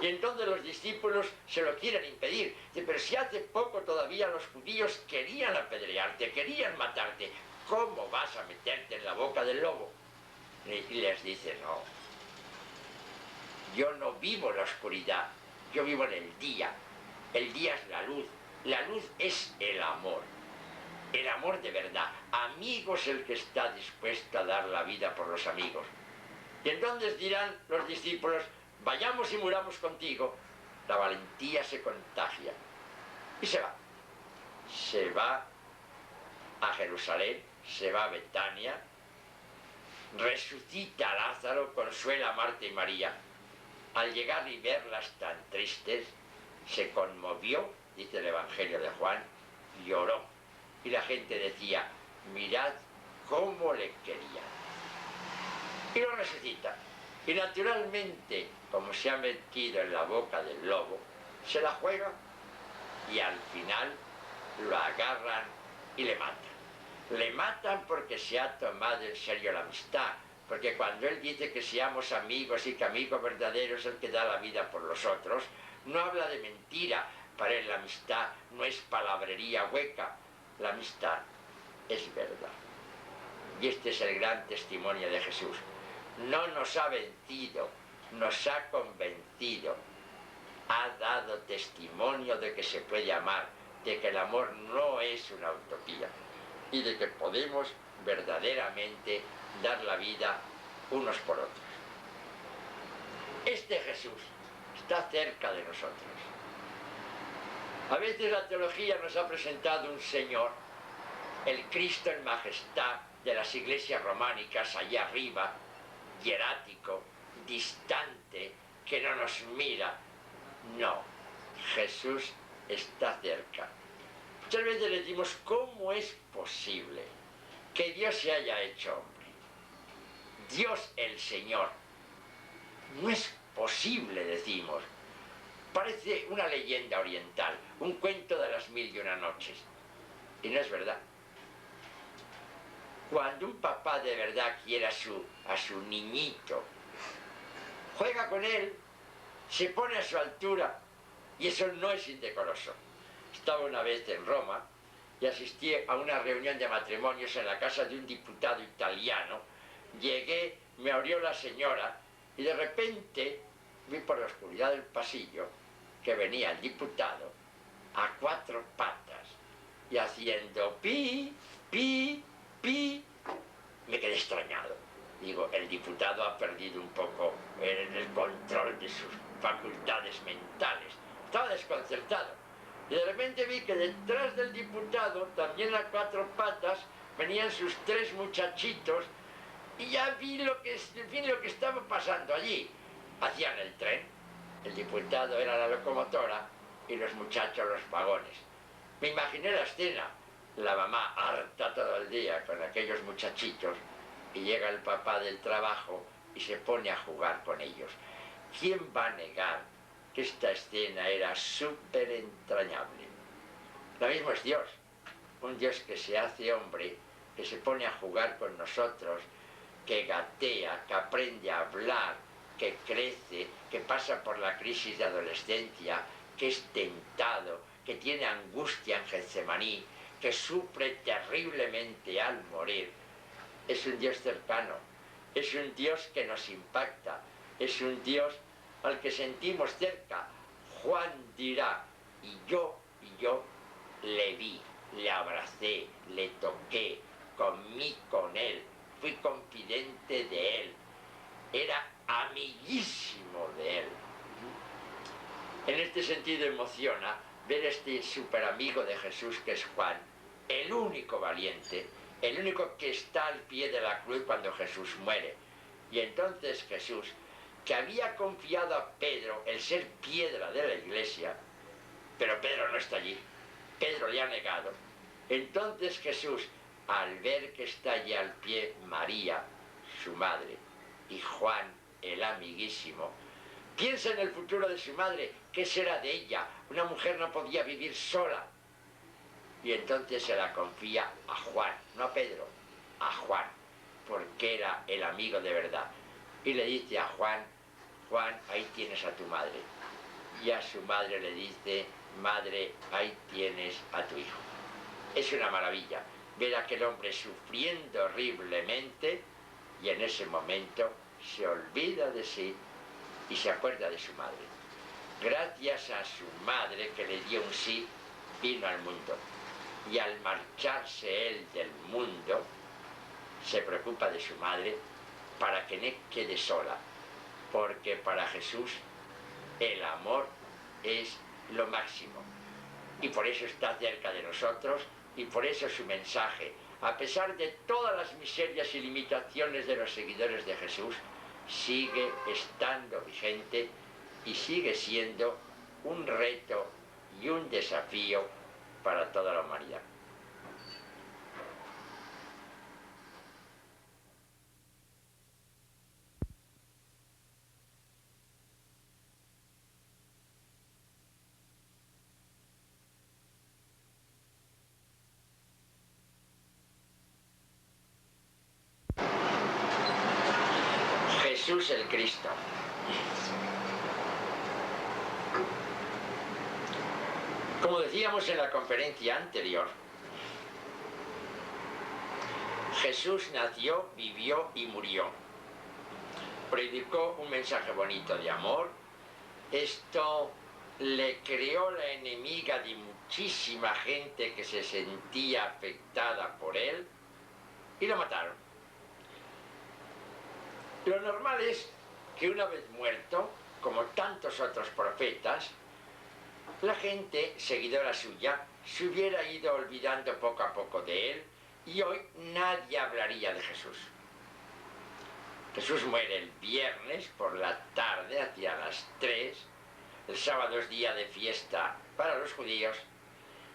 Y entonces los discípulos se lo quieren impedir. Dice, pero si hace poco todavía los judíos querían apedrearte, querían matarte, ¿cómo vas a meterte en la boca del lobo? Y les dice, no, yo no vivo en la oscuridad, yo vivo en el día. El día es la luz es el amor de verdad. Amigo es el que está dispuesto a dar la vida por los amigos. Y entonces dirán los discípulos, vayamos y muramos contigo. La valentía se contagia. Y se va. Se va a Jerusalén, se va a Betania, resucita a Lázaro, consuela a Marta y María. Al llegar y verlas tan tristes, se conmovió, dice el Evangelio de Juan, lloró. Y la gente decía, mirad cómo le quería. Y lo resucita. Y naturalmente, como se ha metido en la boca del lobo, se la juega y al final lo agarran y le matan. Le matan porque se ha tomado en serio la amistad. Porque cuando él dice que seamos amigos y que amigo verdadero es el que da la vida por los otros, no habla de mentira. Para él la amistad no es palabrería hueca. La amistad es verdad. Y este es el gran testimonio de Jesús. No nos ha vencido, nos ha convencido. Ha dado testimonio de que se puede amar, de que el amor no es una utopía y de que podemos verdaderamente dar la vida unos por otros. Este Jesús está cerca de nosotros. A veces la teología nos ha presentado un Señor, el Cristo en majestad de las iglesias románicas allá arriba, hierático, distante, que no nos mira. No, Jesús está cerca. Muchas veces le decimos, ¿cómo es posible que Dios se haya hecho hombre? Dios el Señor. No es posible, decimos. Parece una leyenda oriental, un cuento de las 1001 noches. Y no es verdad. Cuando un papá de verdad quiere a su niñito, juega con él, se pone a su altura, y eso no es indecoroso. Estaba una vez en Roma y asistí a una reunión de matrimonios en la casa de un diputado italiano. Llegué, me abrió la señora Y de repente vi por la oscuridad del pasillo que venía el diputado a 4 patas y haciendo pi, pi, pi. Me quedé extrañado. Digo, el diputado ha perdido un poco el control de sus facultades mentales. Estaba desconcertado. Y de repente vi que detrás del diputado, también a 4 patas, venían sus 3 muchachitos y ya vi lo que estaba pasando allí. Hacían el tren, el diputado era la locomotora y los muchachos los vagones. Me imaginé la escena, la mamá harta todo el día con aquellos muchachitos y llega el papá del trabajo y se pone a jugar con ellos. ¿Quién va a negar que esta escena era súper entrañable? Lo mismo es Dios, un Dios que se hace hombre, que se pone a jugar con nosotros, que gatea, que aprende a hablar, que crece, que pasa por la crisis de adolescencia, que es tentado, que tiene angustia en Getsemaní, que sufre terriblemente al morir. Es un Dios cercano, es un Dios que nos impacta, es un Dios al que sentimos cerca. Juan dirá, y yo le vi, le abracé, le toqué, comí con él, fui confidente de él, era amiguísimo de él. En este sentido emociona ver este superamigo de Jesús que es Juan, el único valiente, el único que está al pie de la cruz cuando Jesús muere. Y entonces Jesús, que había confiado a Pedro el ser piedra de la iglesia, pero Pedro no está allí, Pedro le ha negado. Entonces Jesús, al ver que está allí al pie María, su madre, y Juan, el amiguísimo, piensa en el futuro de su madre, ¿qué será de ella? Una mujer no podía vivir sola. Y entonces se la confía a Juan, no a Pedro, a Juan, porque era el amigo de verdad. Y le dice a Juan, Juan, ahí tienes a tu madre. Y a su madre le dice, madre, ahí tienes a tu hijo. Es una maravilla ver a aquel hombre sufriendo horriblemente y en ese momento se olvida de sí y se acuerda de su madre. Gracias a su madre que le dio un sí, vino al mundo. Y al marcharse él del mundo, se preocupa de su madre para que no quede sola. Porque para Jesús el amor es lo máximo. Y por eso está cerca de nosotros y por eso su mensaje, a pesar de todas las miserias y limitaciones de los seguidores de Jesús, sigue estando vigente y sigue siendo un reto y un desafío para toda la humanidad. Jesús el Cristo. Como decíamos en la conferencia anterior, Jesús nació, vivió y murió. Predicó un mensaje bonito de amor. Esto le creó la enemiga de muchísima gente que se sentía afectada por él y lo mataron. Lo normal es que una vez muerto, como tantos otros profetas, la gente, seguidora suya, se hubiera ido olvidando poco a poco de él y hoy nadie hablaría de Jesús. Jesús muere el viernes por la tarde, hacia las 3, el sábado es día de fiesta para los judíos,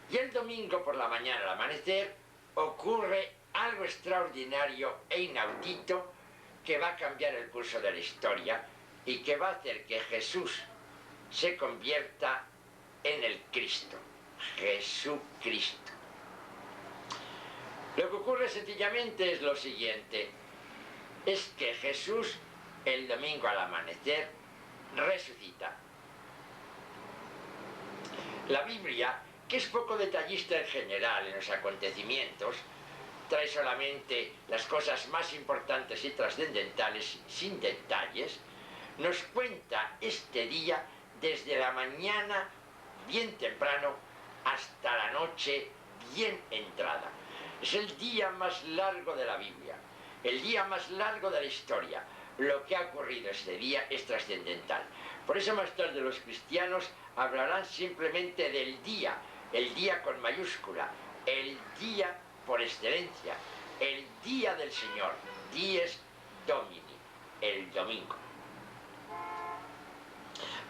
y el domingo por la mañana al amanecer ocurre algo extraordinario e inaudito que va a cambiar el curso de la historia y que va a hacer que Jesús se convierta en el Cristo, Jesucristo. Lo que ocurre sencillamente es lo siguiente, es que Jesús el domingo al amanecer resucita. La Biblia, que es poco detallista en general en los acontecimientos, trae solamente las cosas más importantes y trascendentales sin detalles, nos cuenta este día desde la mañana bien temprano hasta la noche bien entrada. Es el día más largo de la Biblia, el día más largo de la historia. Lo que ha ocurrido este día es trascendental. Por eso más tarde los cristianos hablarán simplemente del día, el día con mayúscula, el día por excelencia, el día del Señor, dies Domini, el domingo.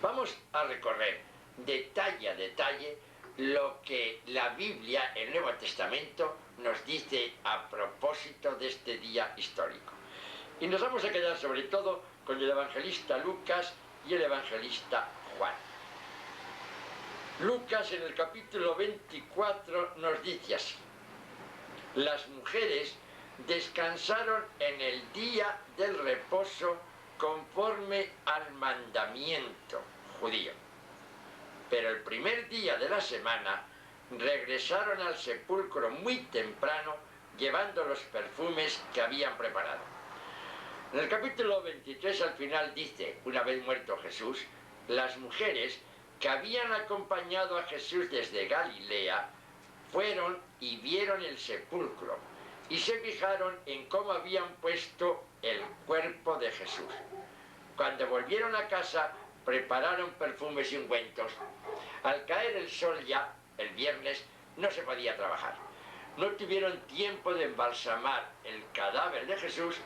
Vamos a recorrer detalle a detalle lo que la Biblia, el Nuevo Testamento, nos dice a propósito de este día histórico. Y nos vamos a quedar sobre todo con el evangelista Lucas y el evangelista Juan. Lucas en el capítulo 24 nos dice así: las mujeres descansaron en el día del reposo conforme al mandamiento judío. Pero el primer día de la semana regresaron al sepulcro muy temprano llevando los perfumes que habían preparado. En el capítulo 23 al final dice, una vez muerto Jesús, las mujeres que habían acompañado a Jesús desde Galilea fueron y vieron el sepulcro y se fijaron en cómo habían puesto el cuerpo de Jesús. Cuando volvieron a casa, prepararon perfumes y ungüentos. Al caer el sol ya, el viernes, no se podía trabajar. No tuvieron tiempo de embalsamar el cadáver de Jesús,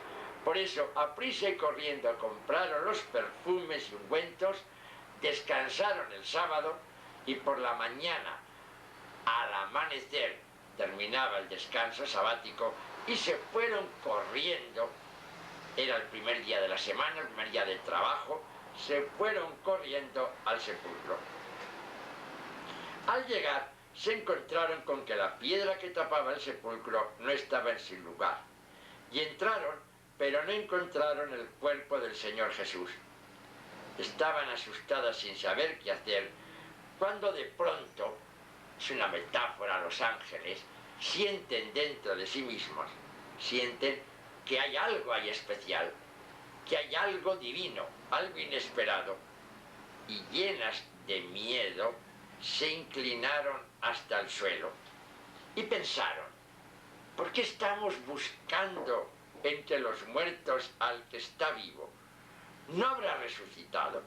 por eso, aprisa y corriendo, compraron los perfumes y ungüentos, descansaron el sábado y por la mañana, al amanecer, terminaba el descanso sabático y se fueron corriendo. Era el primer día de la semana, el primer día del trabajo, se fueron corriendo al sepulcro. Al llegar, se encontraron con que la piedra que tapaba el sepulcro no estaba en su lugar. Y entraron, pero no encontraron el cuerpo del Señor Jesús. Estaban asustadas sin saber qué hacer, cuando de pronto, es una metáfora, los ángeles sienten dentro de sí mismos, sienten que hay algo ahí especial, que hay algo divino, algo inesperado, y llenas de miedo se inclinaron hasta el suelo y pensaron, ¿por qué estamos buscando entre los muertos al que está vivo? ¿No habrá resucitado?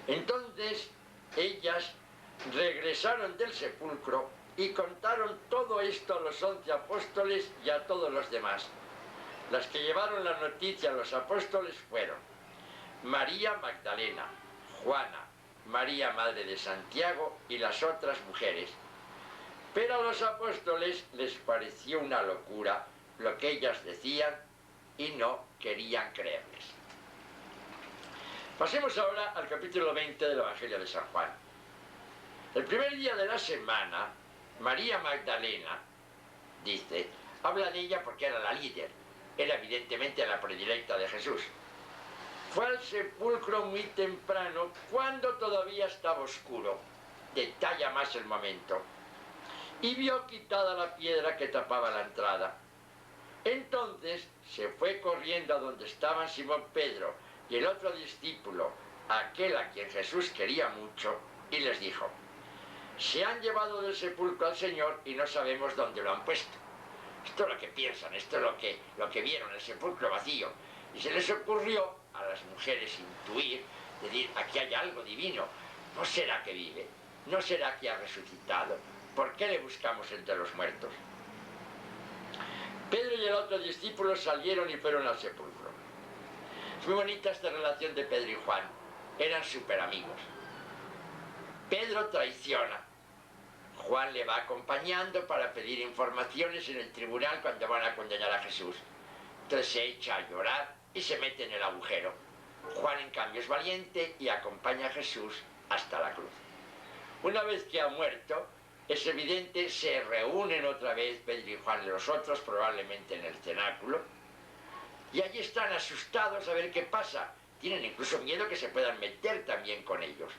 Entonces ellas regresaron del sepulcro y contaron todo esto a los 11 apóstoles y a todos los demás. Las que llevaron la noticia a los apóstoles fueron María Magdalena, Juana, María madre de Santiago y las otras mujeres. Pero a los apóstoles les pareció una locura lo que ellas decían y no querían creerles. Pasemos ahora al capítulo 20 del Evangelio de San Juan. El primer día de la semana, María Magdalena, dice, habla de ella porque era la líder, era evidentemente la predilecta de Jesús. Fue al sepulcro muy temprano, cuando todavía estaba oscuro, detalla más el momento, y vio quitada la piedra que tapaba la entrada. Entonces se fue corriendo a donde estaban Simón Pedro y el otro discípulo, aquel a quien Jesús quería mucho, y les dijo, se han llevado del sepulcro al Señor y no sabemos dónde lo han puesto. Esto es lo que piensan, esto es lo que vieron, el sepulcro vacío. Y se les ocurrió a las mujeres intuir, decir, aquí hay algo divino. ¿No será que vive? ¿No será que ha resucitado? ¿Por qué le buscamos entre los muertos? Pedro y el otro discípulo salieron y fueron al sepulcro. Es muy bonita esta relación de Pedro y Juan. Eran súper amigos. Pedro traiciona. Juan le va acompañando para pedir informaciones en el tribunal cuando van a condenar a Jesús. Entonces se echa a llorar y se mete en el agujero. Juan, en cambio, es valiente y acompaña a Jesús hasta la cruz. Una vez que ha muerto, es evidente, se reúnen otra vez Pedro y Juan y los otros, probablemente en el cenáculo, y allí están asustados a ver qué pasa. Tienen incluso miedo que se puedan meter también con ellos.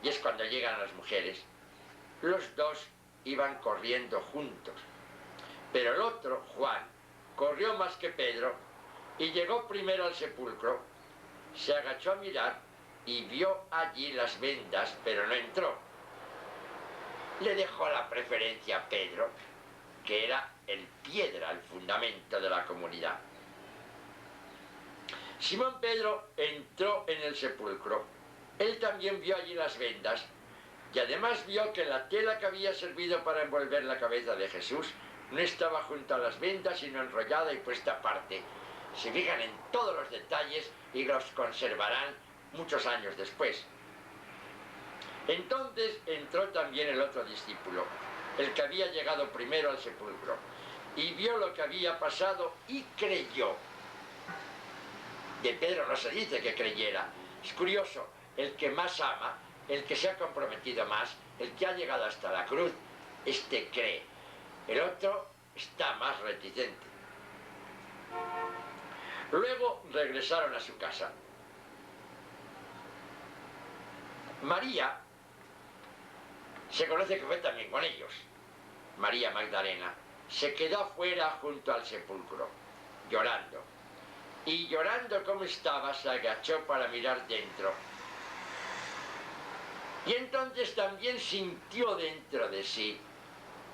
Y es cuando llegan las mujeres. Los dos iban corriendo juntos, pero el otro, Juan, corrió más que Pedro y llegó primero al sepulcro se agachó a mirar y vio allí las vendas, pero no entró. Le dejó la preferencia a Pedro, que era el piedra, el fundamento de la comunidad. Simón Pedro entró en el sepulcro. Él también vio allí las vendas y además vio que la tela que había servido para envolver la cabeza de Jesús no estaba junto a las vendas, sino enrollada y puesta aparte. Se fijan en todos los detalles y los conservarán muchos años después. Entonces entró también el otro discípulo, el que había llegado primero al sepulcro, y vio lo que había pasado y creyó. De Pedro no se dice que creyera. Es curioso, el que más ama, el que se ha comprometido más, el que ha llegado hasta la cruz, este cree. El otro está más reticente. Luego regresaron a su casa. María se conoce que fue también con ellos. María Magdalena se quedó afuera junto al sepulcro, llorando. Y llorando como estaba, se agachó para mirar dentro. Y entonces también sintió dentro de sí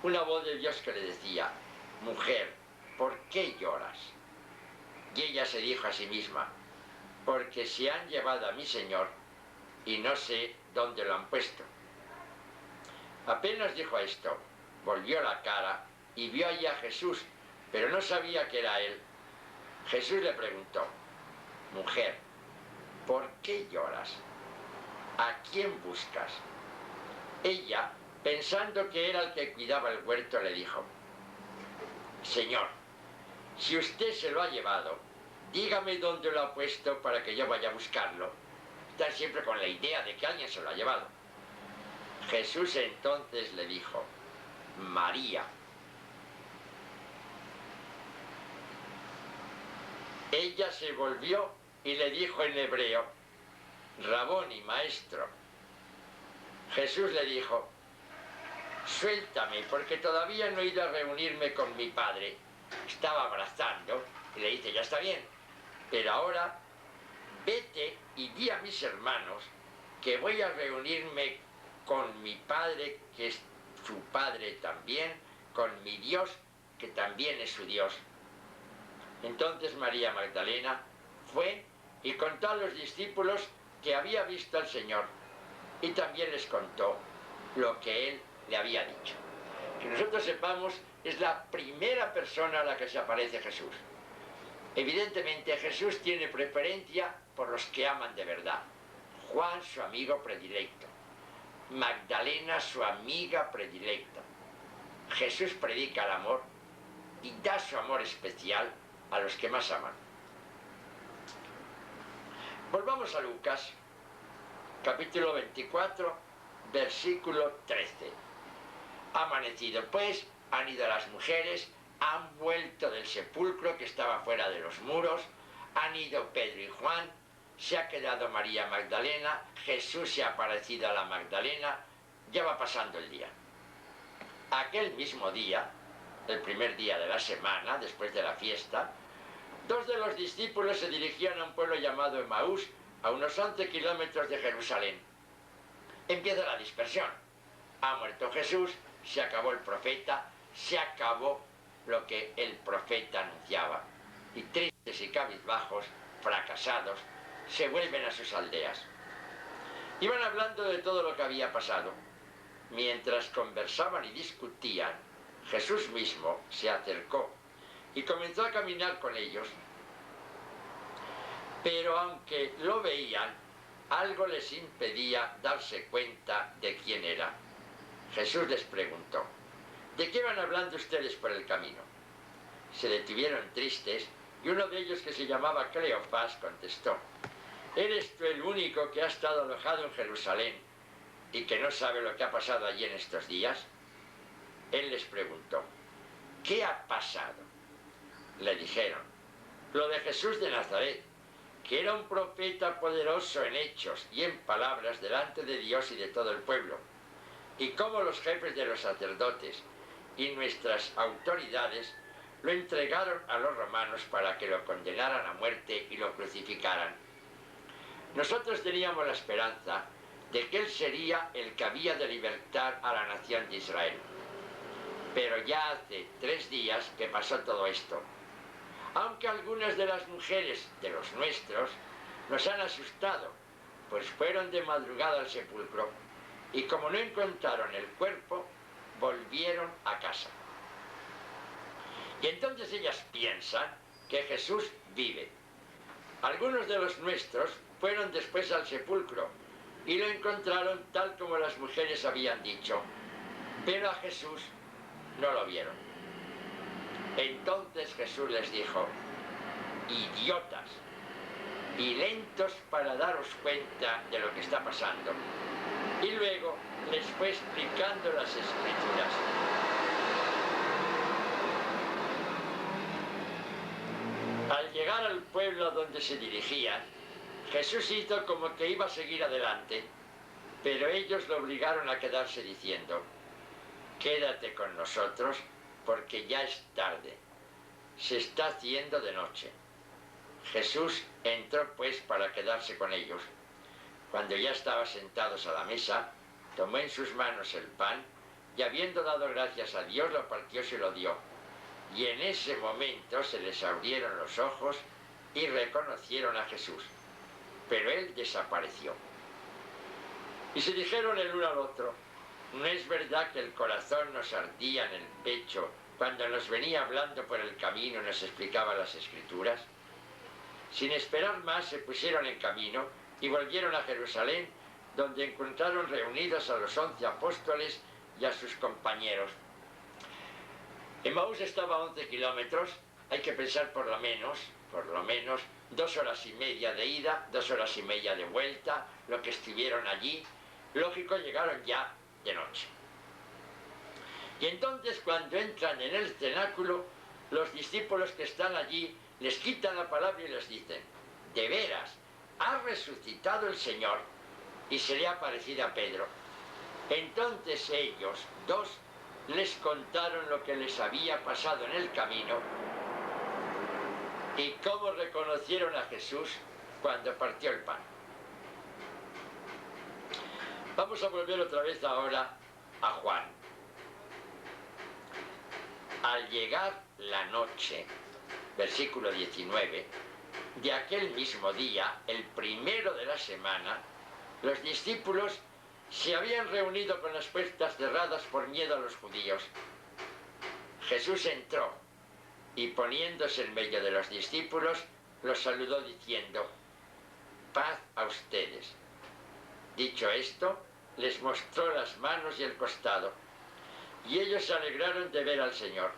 una voz de Dios que le decía: mujer, ¿por qué lloras? Y ella se dijo a sí misma: porque se han llevado a mi Señor y no sé dónde lo han puesto. Apenas dijo esto, volvió la cara y vio allí a Jesús, pero no sabía que era él. Jesús le preguntó: mujer, ¿por qué lloras? ¿A quién buscas? Ella, pensando que era el que cuidaba el huerto, le dijo: Señor, si usted se lo ha llevado, dígame dónde lo ha puesto para que yo vaya a buscarlo. Está siempre con la idea de que alguien se lo ha llevado. Jesús entonces le dijo: María. Ella se volvió y le dijo en hebreo: Raboni, maestro. Jesús le dijo: suéltame, porque todavía no he ido a reunirme con mi padre. Estaba abrazando y le dice: ya está bien, pero ahora vete y di a mis hermanos que voy a reunirme con mi padre, que es su padre también, con mi Dios, que también es su Dios. Entonces María Magdalena fue y contó a los discípulos que había visto al Señor, y también les contó lo que Él le había dicho. Que nosotros sepamos, es la primera persona a la que se aparece Jesús. Evidentemente Jesús tiene preferencia por los que aman de verdad. Juan, su amigo predilecto. Magdalena, su amiga predilecta. Jesús predica el amor y da su amor especial a los que más aman. Volvamos a Lucas, capítulo 24, versículo 13. Amanecido pues, han ido las mujeres, han vuelto del sepulcro que estaba fuera de los muros, han ido Pedro y Juan, se ha quedado María Magdalena, Jesús se ha aparecido a la Magdalena, ya va pasando el día. Aquel mismo día, el primer día de la semana, después de la fiesta, dos de los discípulos se dirigían a un pueblo llamado Emaús, a unos 11 kilómetros de Jerusalén. Empieza la dispersión. Ha muerto Jesús, se acabó el profeta, se acabó lo que el profeta anunciaba. Y tristes y cabizbajos, fracasados, se vuelven a sus aldeas. Iban hablando de todo lo que había pasado. Mientras conversaban y discutían, Jesús mismo se acercó y comenzó a caminar con ellos. Pero aunque lo veían, algo les impedía darse cuenta de quién era. Jesús les preguntó: ¿de qué van hablando ustedes por el camino? Se detuvieron tristes y uno de ellos, que se llamaba Cleofás, contestó: ¿eres tú el único que ha estado alojado en Jerusalén y que no sabe lo que ha pasado allí en estos días? Él les preguntó: ¿qué ha pasado? Le dijeron: lo de Jesús de Nazaret, que era un profeta poderoso en hechos y en palabras delante de Dios y de todo el pueblo, y cómo los jefes de los sacerdotes y nuestras autoridades lo entregaron a los romanos para que lo condenaran a muerte y lo crucificaran. Nosotros teníamos la esperanza de que él sería el que había de libertar a la nación de Israel. Pero ya hace 3 días que pasó todo esto. Aunque algunas de las mujeres de los nuestros nos han asustado, pues fueron de madrugada al sepulcro y como no encontraron el cuerpo, volvieron a casa. Y entonces ellas piensan que Jesús vive. Algunos de los nuestros fueron después al sepulcro y lo encontraron tal como las mujeres habían dicho, pero a Jesús no lo vieron. Entonces Jesús les dijo: idiotas y lentos para daros cuenta de lo que está pasando. Y luego les fue explicando las Escrituras. Al llegar al pueblo donde se dirigían, Jesús hizo como que iba a seguir adelante, pero ellos lo obligaron a quedarse diciendo: quédate con nosotros porque ya es tarde, se está haciendo de noche. Jesús entró pues para quedarse con ellos. Cuando ya estaban sentados a la mesa, tomó en sus manos el pan y habiendo dado gracias a Dios lo partió y se lo dio. Y en ese momento se les abrieron los ojos y reconocieron a Jesús. Pero él desapareció. Y se dijeron el uno al otro: ¿no es verdad que el corazón nos ardía en el pecho cuando nos venía hablando por el camino y nos explicaba las Escrituras? Sin esperar más se pusieron en camino y volvieron a Jerusalén, donde encontraron reunidos a los 11 apóstoles y a sus compañeros. Emaús estaba a 11 kilómetros, hay que pensar por lo menos 2 horas y media de ida, 2 horas y media de vuelta, lo que estuvieron allí. Lógico, llegaron ya de noche. Y entonces cuando entran en el cenáculo, los discípulos que están allí les quitan la palabra y les dicen: de veras, ha resucitado el Señor y se le ha aparecido a Pedro. Entonces ellos dos les contaron lo que les había pasado en el camino y cómo reconocieron a Jesús cuando partió el pan. Vamos a volver otra vez ahora a Juan. Al llegar la noche, versículo 19, de aquel mismo día, el primero de la semana, los discípulos se habían reunido con las puertas cerradas por miedo a los judíos. Jesús entró y poniéndose en medio de los discípulos, los saludó diciendo: paz a ustedes. Dicho esto, les mostró las manos y el costado, y ellos se alegraron de ver al Señor.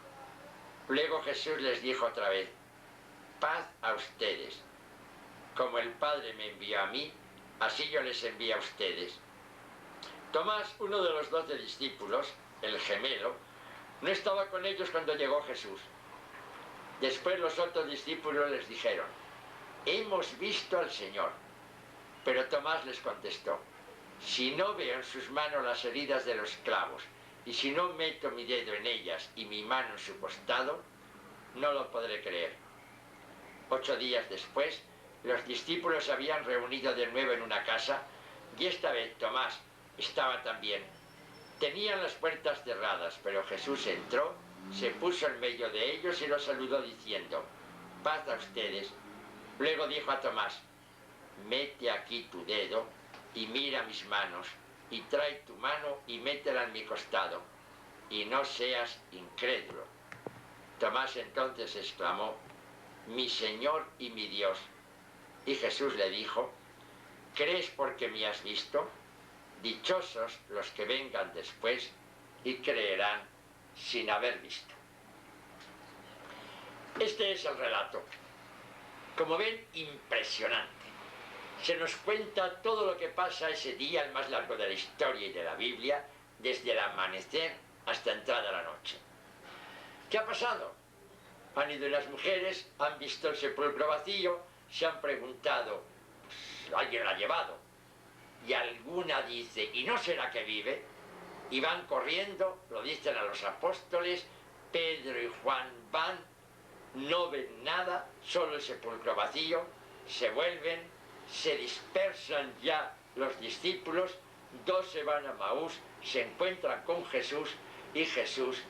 Luego Jesús les dijo otra vez: paz a ustedes. Como el Padre me envió a mí, así yo les envío a ustedes. Tomás, uno de los 12 discípulos, el gemelo, no estaba con ellos cuando llegó Jesús. Después los otros discípulos les dijeron: hemos visto al Señor. Pero Tomás les contestó: si no veo en sus manos las heridas de los clavos, y si no meto mi dedo en ellas y mi mano en su costado, no lo podré creer. 8 días después, los discípulos se habían reunido de nuevo en una casa, y esta vez Tomás estaba también. Tenían las puertas cerradas, pero Jesús entró, se puso en medio de ellos y los saludó diciendo: paz a ustedes. Luego dijo a Tomás: mete aquí tu dedo y mira mis manos, y trae tu mano y métela en mi costado, y no seas incrédulo. Tomás entonces exclamó: mi Señor y mi Dios. Y Jesús le dijo: ¿crees porque me has visto? Dichosos los que vengan después y creerán sin haber visto. Este es el relato. Como ven, impresionante. Se nos cuenta todo lo que pasa ese día, el más largo de la historia y de la Biblia, desde el amanecer hasta entrada la noche. ¿Qué ha pasado? Han ido las mujeres, han visto el sepulcro vacío, se han preguntado: pues, alguien lo ha llevado. Y alguna dice: ¿y no será que vive? Y van corriendo, lo dicen a los apóstoles. Pedro y Juan van, no ven nada, solo el sepulcro vacío, se vuelven se dispersan ya los discípulos, 2 se van a Maús, se encuentran con Jesús y Jesús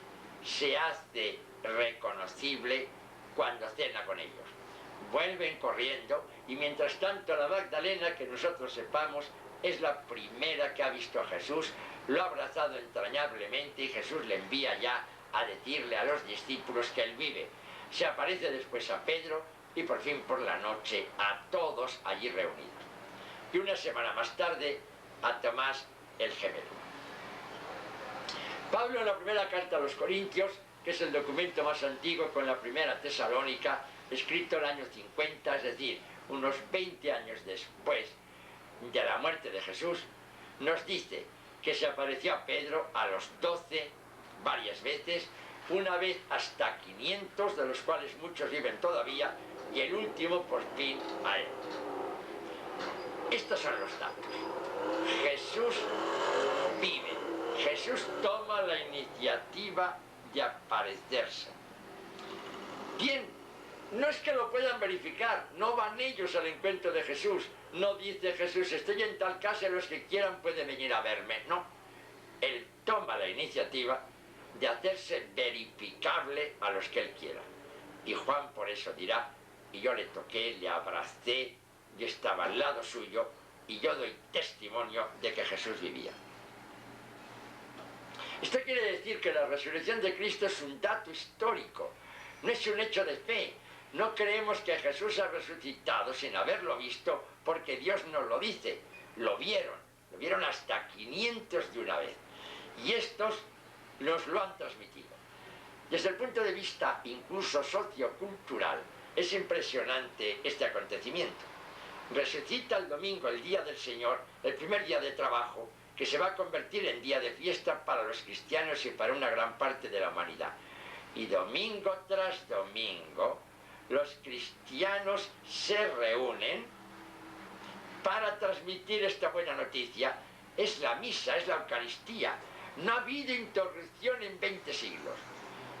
se hace reconocible cuando cena con ellos. Vuelven corriendo y mientras tanto la Magdalena, que nosotros sepamos, es la primera que ha visto a Jesús, lo ha abrazado entrañablemente y Jesús le envía ya a decirle a los discípulos que él vive. Se aparece después a Pedro y por fin por la noche a todos allí reunidos. Y una semana más tarde a Tomás el gemelo. Pablo en la primera carta a los Corintios, que es el documento más antiguo con la primera Tesalónica, escrito el año 50, es decir, unos 20 años después de la muerte de Jesús, nos dice que se apareció a Pedro a los 12 varias veces, una vez hasta 500, de los cuales muchos viven todavía, y el último por fin a él. Estos son los datos. Jesús vive. Jesús toma la iniciativa de aparecerse. Bien, no es que lo puedan verificar, no van ellos al encuentro de Jesús, no dice Jesús, estoy en tal casa, los que quieran pueden venir a verme, no. Él toma la iniciativa de hacerse verificable a los que él quiera. Y Juan por eso dirá, y yo le toqué, le abracé, yo estaba al lado suyo, y yo doy testimonio de que Jesús vivía. Esto quiere decir que la resurrección de Cristo es un dato histórico, no es un hecho de fe. No creemos que Jesús ha resucitado sin haberlo visto porque Dios nos lo dice. Lo vieron hasta 500 de una vez. Y estos nos lo han transmitido. Desde el punto de vista incluso sociocultural, es impresionante este acontecimiento. Resucita el domingo, el día del Señor, el primer día de trabajo, que se va a convertir en día de fiesta para los cristianos y para una gran parte de la humanidad. Y domingo tras domingo, los cristianos se reúnen para transmitir esta buena noticia. Es la misa, es la Eucaristía. No ha habido interrupción en 20 siglos.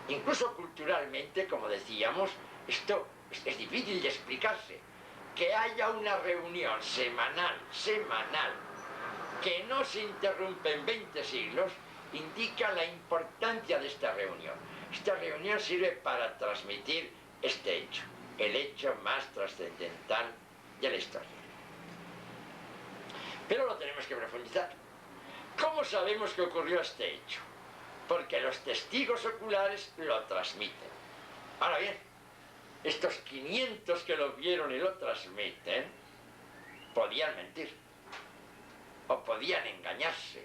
Incluso culturalmente, como decíamos, esto es difícil de explicarse. Que haya una reunión semanal, que no se interrumpe en 20 siglos, indica la importancia de esta reunión. Esta reunión sirve para transmitir este hecho, el hecho más trascendental de la historia. Pero lo tenemos que profundizar. ¿Cómo sabemos que ocurrió este hecho? Porque los testigos oculares lo transmiten. Ahora bien, estos 500 que lo vieron y lo transmiten, podían mentir, o podían engañarse,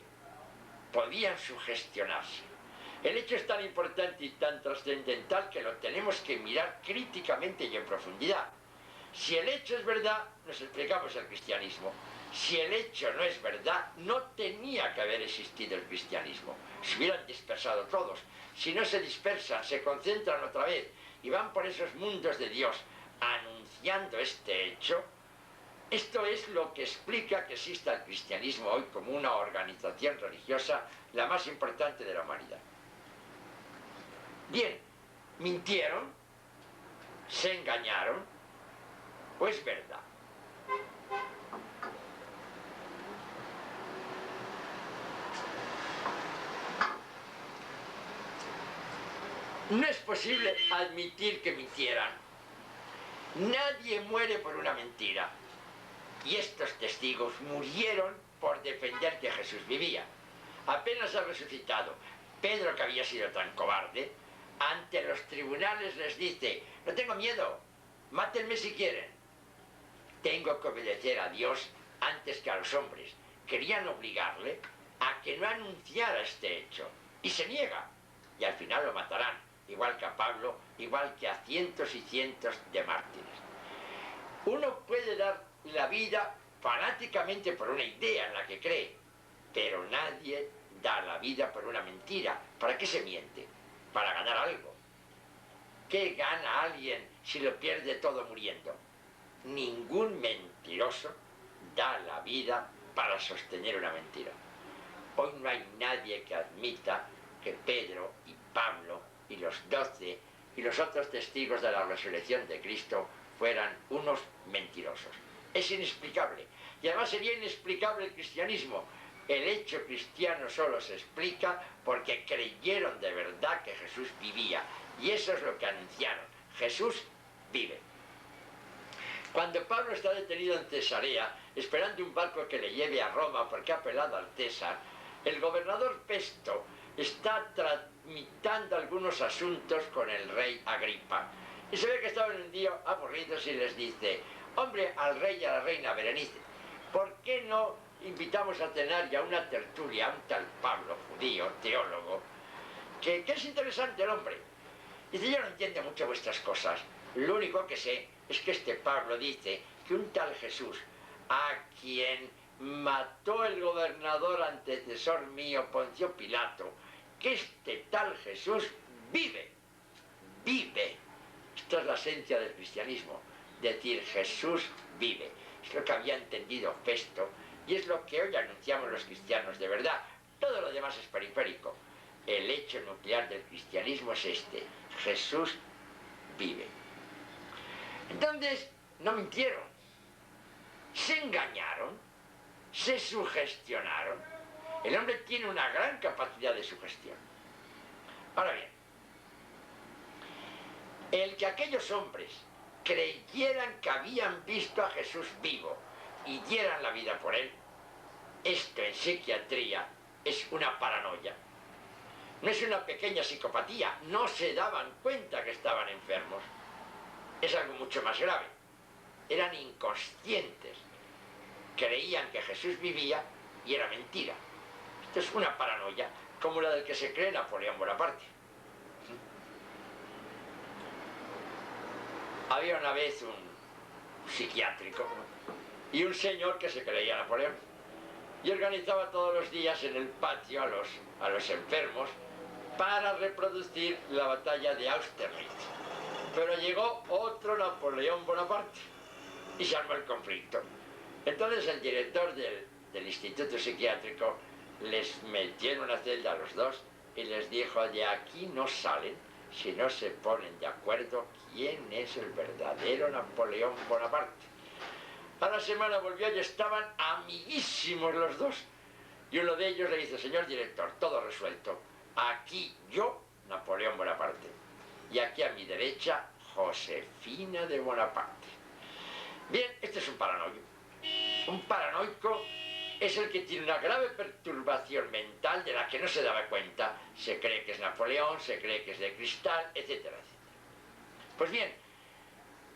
podían sugestionarse. El hecho es tan importante y tan trascendental que lo tenemos que mirar críticamente y en profundidad. Si el hecho es verdad, nos explicamos el cristianismo. Si el hecho no es verdad, no tenía que haber existido el cristianismo. Se hubieran dispersado todos. Si no se dispersan, se concentran otra vez y van por esos mundos de Dios anunciando este hecho. Esto es lo que explica que exista el cristianismo hoy como una organización religiosa la más importante de la humanidad. Bien, mintieron, se engañaron, o es verdad. No es posible admitir que mintieran. Nadie muere por una mentira. Y estos testigos murieron por defender que Jesús vivía. Apenas ha resucitado. Pedro, que había sido tan cobarde, ante los tribunales les dice, no tengo miedo, mátenme si quieren. Tengo que obedecer a Dios antes que a los hombres. Querían obligarle a que no anunciara este hecho. Y se niega. Y al final lo matarán, igual que a Pablo, igual que a cientos y cientos de mártires. Uno puede dar la vida fanáticamente por una idea en la que cree, pero nadie da la vida por una mentira. ¿Para qué se miente? Para ganar algo. ¿Qué gana alguien si lo pierde todo muriendo? Ningún mentiroso da la vida para sostener una mentira. Hoy no hay nadie que admita que Pedro y Pablo y los 12 y los otros testigos de la resurrección de Cristo fueran unos mentirosos. Es inexplicable. Y además sería inexplicable el cristianismo. El hecho cristiano solo se explica porque creyeron de verdad que Jesús vivía. Y eso es lo que anunciaron. Jesús vive. Cuando Pablo está detenido en Cesarea, esperando un barco que le lleve a Roma porque ha apelado al César, el gobernador Festo está tramitando algunos asuntos con el rey Agripa. Y se ve que estaban un día aburridos y les dice: hombre, al rey y a la reina Berenice, ¿por qué no invitamos a cenar y a una tertulia a un tal Pablo, judío, teólogo, que es interesante el hombre? Dice: yo no entiendo mucho vuestras cosas. Lo único que sé es que este Pablo dice que un tal Jesús, a quien mató el gobernador antecesor mío, Poncio Pilato, que este tal Jesús vive. Vive. Esta es la esencia del cristianismo. Decir Jesús vive. Es lo que había entendido Festo y es lo que hoy anunciamos los cristianos de verdad. Todo lo demás es periférico. El hecho nuclear del cristianismo es este: Jesús vive. Entonces, no mintieron, se engañaron, se sugestionaron. El hombre tiene una gran capacidad de sugestión. Ahora bien, el que aquellos hombres creyeran que habían visto a Jesús vivo y dieran la vida por él, esto en psiquiatría es una paranoia. No es una pequeña psicopatía, no se daban cuenta que estaban enfermos. Es algo mucho más grave. Eran inconscientes. Creían que Jesús vivía y era mentira. Esto es una paranoia, como la del que se cree Napoleón Bonaparte. Había una vez un psiquiátrico y un señor que se creía Napoleón y organizaba todos los días en el patio a los enfermos para reproducir la batalla de Austerlitz. Pero llegó otro Napoleón Bonaparte y se armó el conflicto. Entonces el director del instituto psiquiátrico les metió en una celda a los dos y les dijo: de aquí no salen si no se ponen de acuerdo quién es el verdadero Napoleón Bonaparte. A la semana volvió y estaban amiguísimos los dos. Y uno de ellos le dice: señor director, todo resuelto. Aquí yo, Napoleón Bonaparte. Y aquí a mi derecha, Josefina de Bonaparte. Bien, este es un paranoico. Un paranoico es el que tiene una grave perturbación mental de la que no se daba cuenta. Se cree que es Napoleón, se cree que es de cristal, etcétera, etcétera. Pues bien,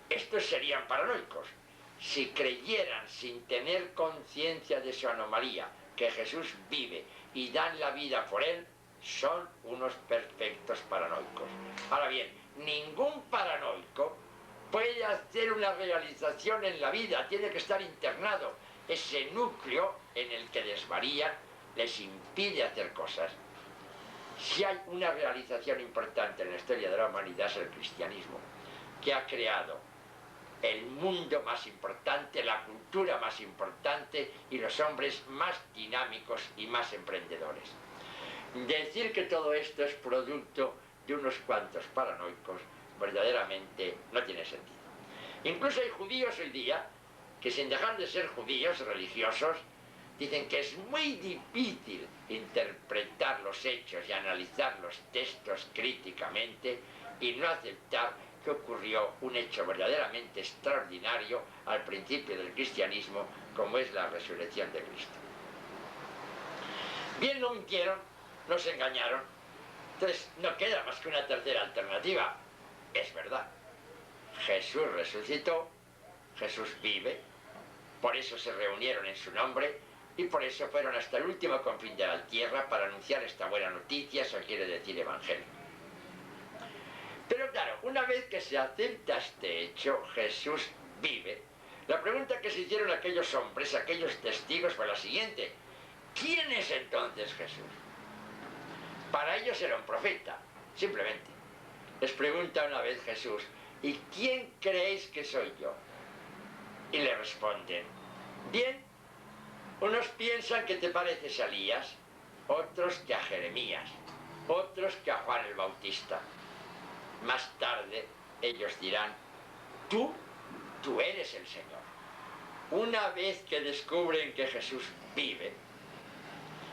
estos serían paranoicos si creyeran, sin tener conciencia de su anomalía, que Jesús vive y dan la vida por él. Son unos perfectos paranoicos. Ahora bien, ningún paranoico puede hacer una realización en la vida, tiene que estar internado. Ese núcleo en el que desvarían les impide hacer cosas. Si hay una realización importante en la historia de la humanidad, es el cristianismo, que ha creado el mundo más importante, la cultura más importante y los hombres más dinámicos y más emprendedores. Decir que todo esto es producto de unos cuantos paranoicos verdaderamente no tiene sentido. Incluso hay judíos hoy día que, sin dejar de ser judíos religiosos, dicen que es muy difícil interpretar los hechos y analizar los textos críticamente y no aceptar que ocurrió un hecho verdaderamente extraordinario al principio del cristianismo, como es la resurrección de Cristo. Bien, no mintieron, no se engañaron. Entonces no queda más que una tercera alternativa. Es verdad, Jesús resucitó, Jesús vive, por eso se reunieron en su nombre y por eso fueron hasta el último confín de la tierra para anunciar esta buena noticia, eso quiere decir evangelio. Pero claro, una vez que se acepta este hecho, Jesús vive, la pregunta que se hicieron aquellos hombres, aquellos testigos, fue la siguiente: ¿quién es entonces Jesús? Para ellos era un profeta, simplemente. Les pregunta una vez Jesús: ¿y quién creéis que soy yo? Y le responden: bien, unos piensan que te pareces a Elías, otros que a Jeremías, otros que a Juan el Bautista. Más tarde ellos dirán: tú eres el Señor. una vez que descubren que Jesús vive,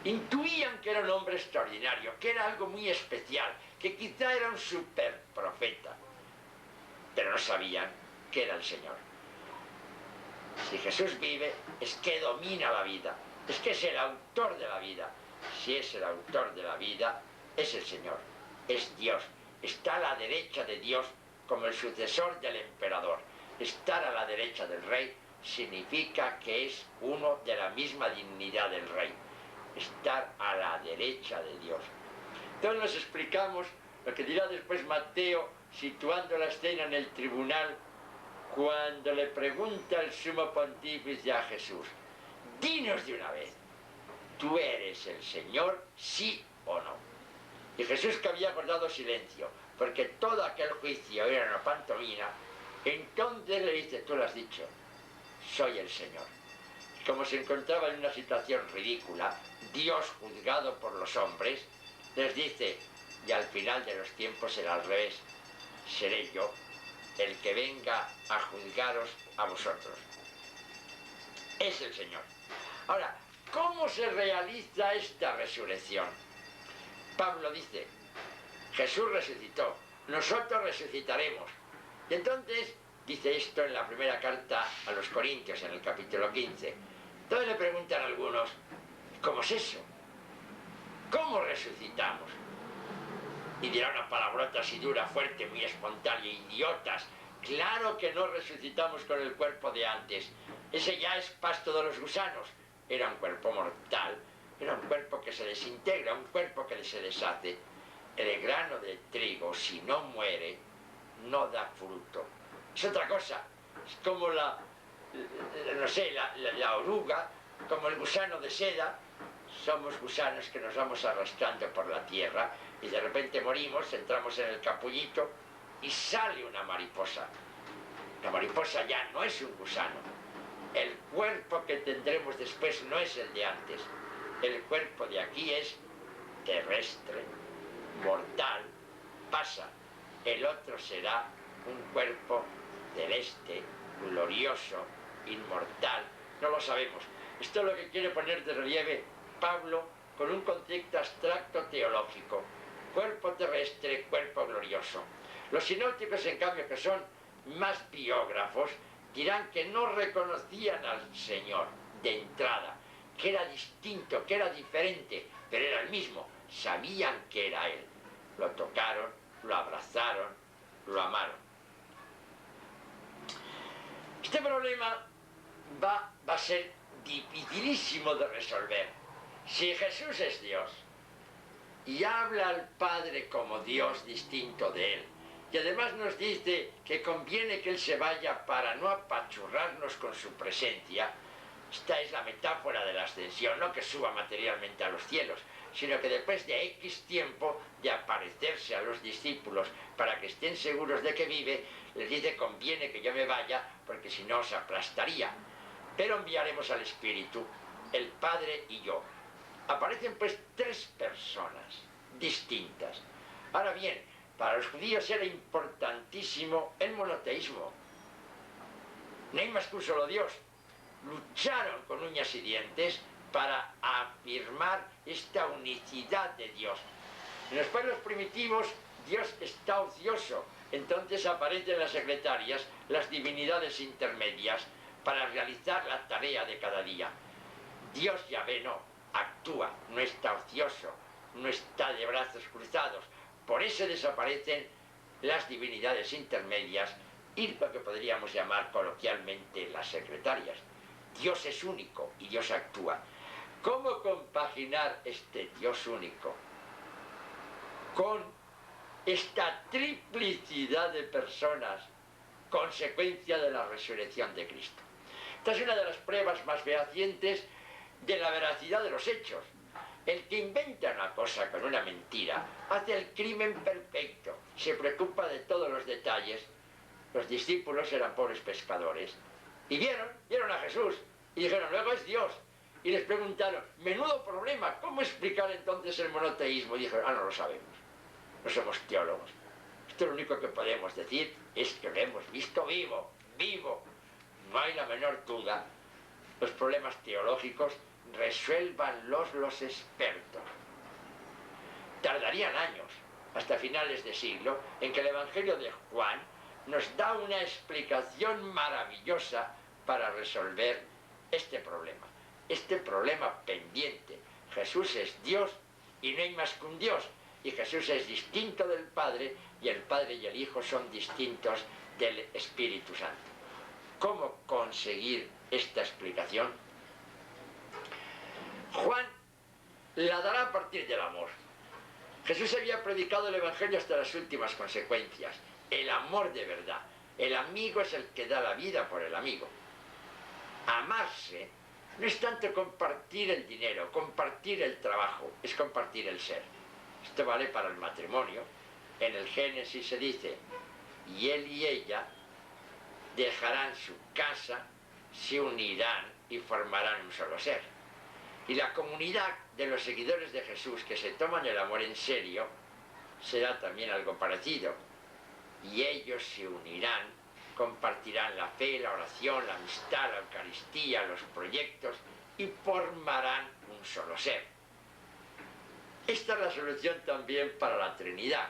intuían que era un hombre extraordinario, que era algo muy especial, que quizá era un superprofeta, pero no sabían que era el Señor. Si Jesús vive, es que domina la vida, es que es el autor de la vida. Si es el autor de la vida, es el Señor, es Dios. Está a la derecha de Dios como el sucesor del emperador. Estar a la derecha del rey significa que es uno de la misma dignidad del rey. Estar a la derecha de Dios. Entonces nos explicamos lo que dirá después Mateo, situando la escena en el tribunal, cuando le pregunta el sumo pontífice a Jesús: dinos de una vez, ¿tú eres el Señor, sí o no? Y Jesús, que había guardado silencio, porque todo aquel juicio era una pantomima, entonces le dice: tú lo has dicho, soy el Señor. Y como se encontraba en una situación ridícula, Dios juzgado por los hombres, les dice: y al final de los tiempos será al revés, seré yo el que venga a juzgaros a vosotros. Es el Señor. Ahora, ¿cómo se realiza esta resurrección? Pablo dice: Jesús resucitó, nosotros resucitaremos. Y entonces dice esto en la primera carta a los Corintios, en el capítulo 15. Entonces le preguntan algunos: ¿cómo es eso? ¿Cómo resucitamos? Y dirá una palabrota así dura, fuerte, muy espontánea: idiotas. Claro que no resucitamos con el cuerpo de antes. Ese ya es pasto de los gusanos. Era un cuerpo mortal, era un cuerpo que se desintegra, un cuerpo que se deshace. El grano de trigo, si no muere, no da fruto. Es otra cosa. Es como la oruga, como el gusano de seda. Somos gusanos que nos vamos arrastrando por la tierra y de repente morimos, entramos en el capullito y sale una mariposa. La mariposa ya no es un gusano. El cuerpo que tendremos después no es el de antes. El cuerpo de aquí es terrestre, mortal, pasa. El otro será un cuerpo celeste, glorioso, inmortal. No lo sabemos. Esto es lo que quiere poner de relieve Pablo con un concepto abstracto teológico: cuerpo terrestre, cuerpo glorioso. Los sinópticos, en cambio, que son más biógrafos, dirán que no reconocían al Señor de entrada, que era distinto, que era diferente, pero era el mismo. Sabían que era Él. Lo tocaron, lo abrazaron, lo amaron. Este problema va a ser dificilísimo de resolver. Si Jesús es Dios y habla al Padre como Dios distinto de Él, y además nos dice que conviene que Él se vaya para no apachurrarnos con su presencia, esta es la metáfora de la ascensión, no que suba materialmente a los cielos, sino que después de X tiempo de aparecerse a los discípulos para que estén seguros de que vive, les dice: conviene que yo me vaya porque si no os aplastaría. Pero enviaremos al Espíritu, el Padre y yo. Aparecen pues tres personas distintas. Ahora bien, para los judíos era importantísimo el monoteísmo. No hay más que un solo Dios. Lucharon con uñas y dientes para afirmar esta unicidad de Dios. En los pueblos primitivos, Dios está ocioso. Entonces aparecen las secretarias, las divinidades intermedias, para realizar la tarea de cada día. Dios Yahvé no, actúa, no está ocioso, no está de brazos cruzados. Por eso desaparecen las divinidades intermedias y lo que podríamos llamar coloquialmente las secretarias. Dios es único y Dios actúa. ¿Cómo compaginar este Dios único con esta triplicidad de personas, consecuencia de la resurrección de Cristo? Esta es una de las pruebas más fehacientes de la veracidad de los hechos. El que inventa una cosa con una mentira hace el crimen perfecto, se preocupa de todos los detalles. Los discípulos eran pobres pescadores y vieron a Jesús y dijeron: luego es Dios. Y les preguntaron: menudo problema, ¿cómo explicar entonces el monoteísmo? Y dijeron: no lo sabemos, no somos teólogos. Esto lo único que podemos decir es que lo hemos visto vivo. No hay la menor duda Los problemas teológicos resuélvanlos los expertos. Tardarían años, hasta finales de siglo, en que el Evangelio de Juan nos da una explicación maravillosa para resolver este problema pendiente. Jesús es Dios y no hay más que un Dios, y Jesús es distinto del Padre, y el Padre y el Hijo son distintos del Espíritu Santo. ¿Cómo conseguir esta explicación? Juan la dará a partir del amor. Jesús había predicado el Evangelio hasta las últimas consecuencias. El amor de verdad. El amigo es el que da la vida por el amigo. Amarse no es tanto compartir el dinero, compartir el trabajo, es compartir el ser. Esto vale para el matrimonio. En el Génesis se dice, y él y ella dejarán su casa, se unirán y formarán un solo ser. Y la comunidad de los seguidores de Jesús que se toman el amor en serio será también algo parecido. Y ellos se unirán, compartirán la fe, la oración, la amistad, la Eucaristía, los proyectos y formarán un solo ser. Esta es la solución también para la Trinidad.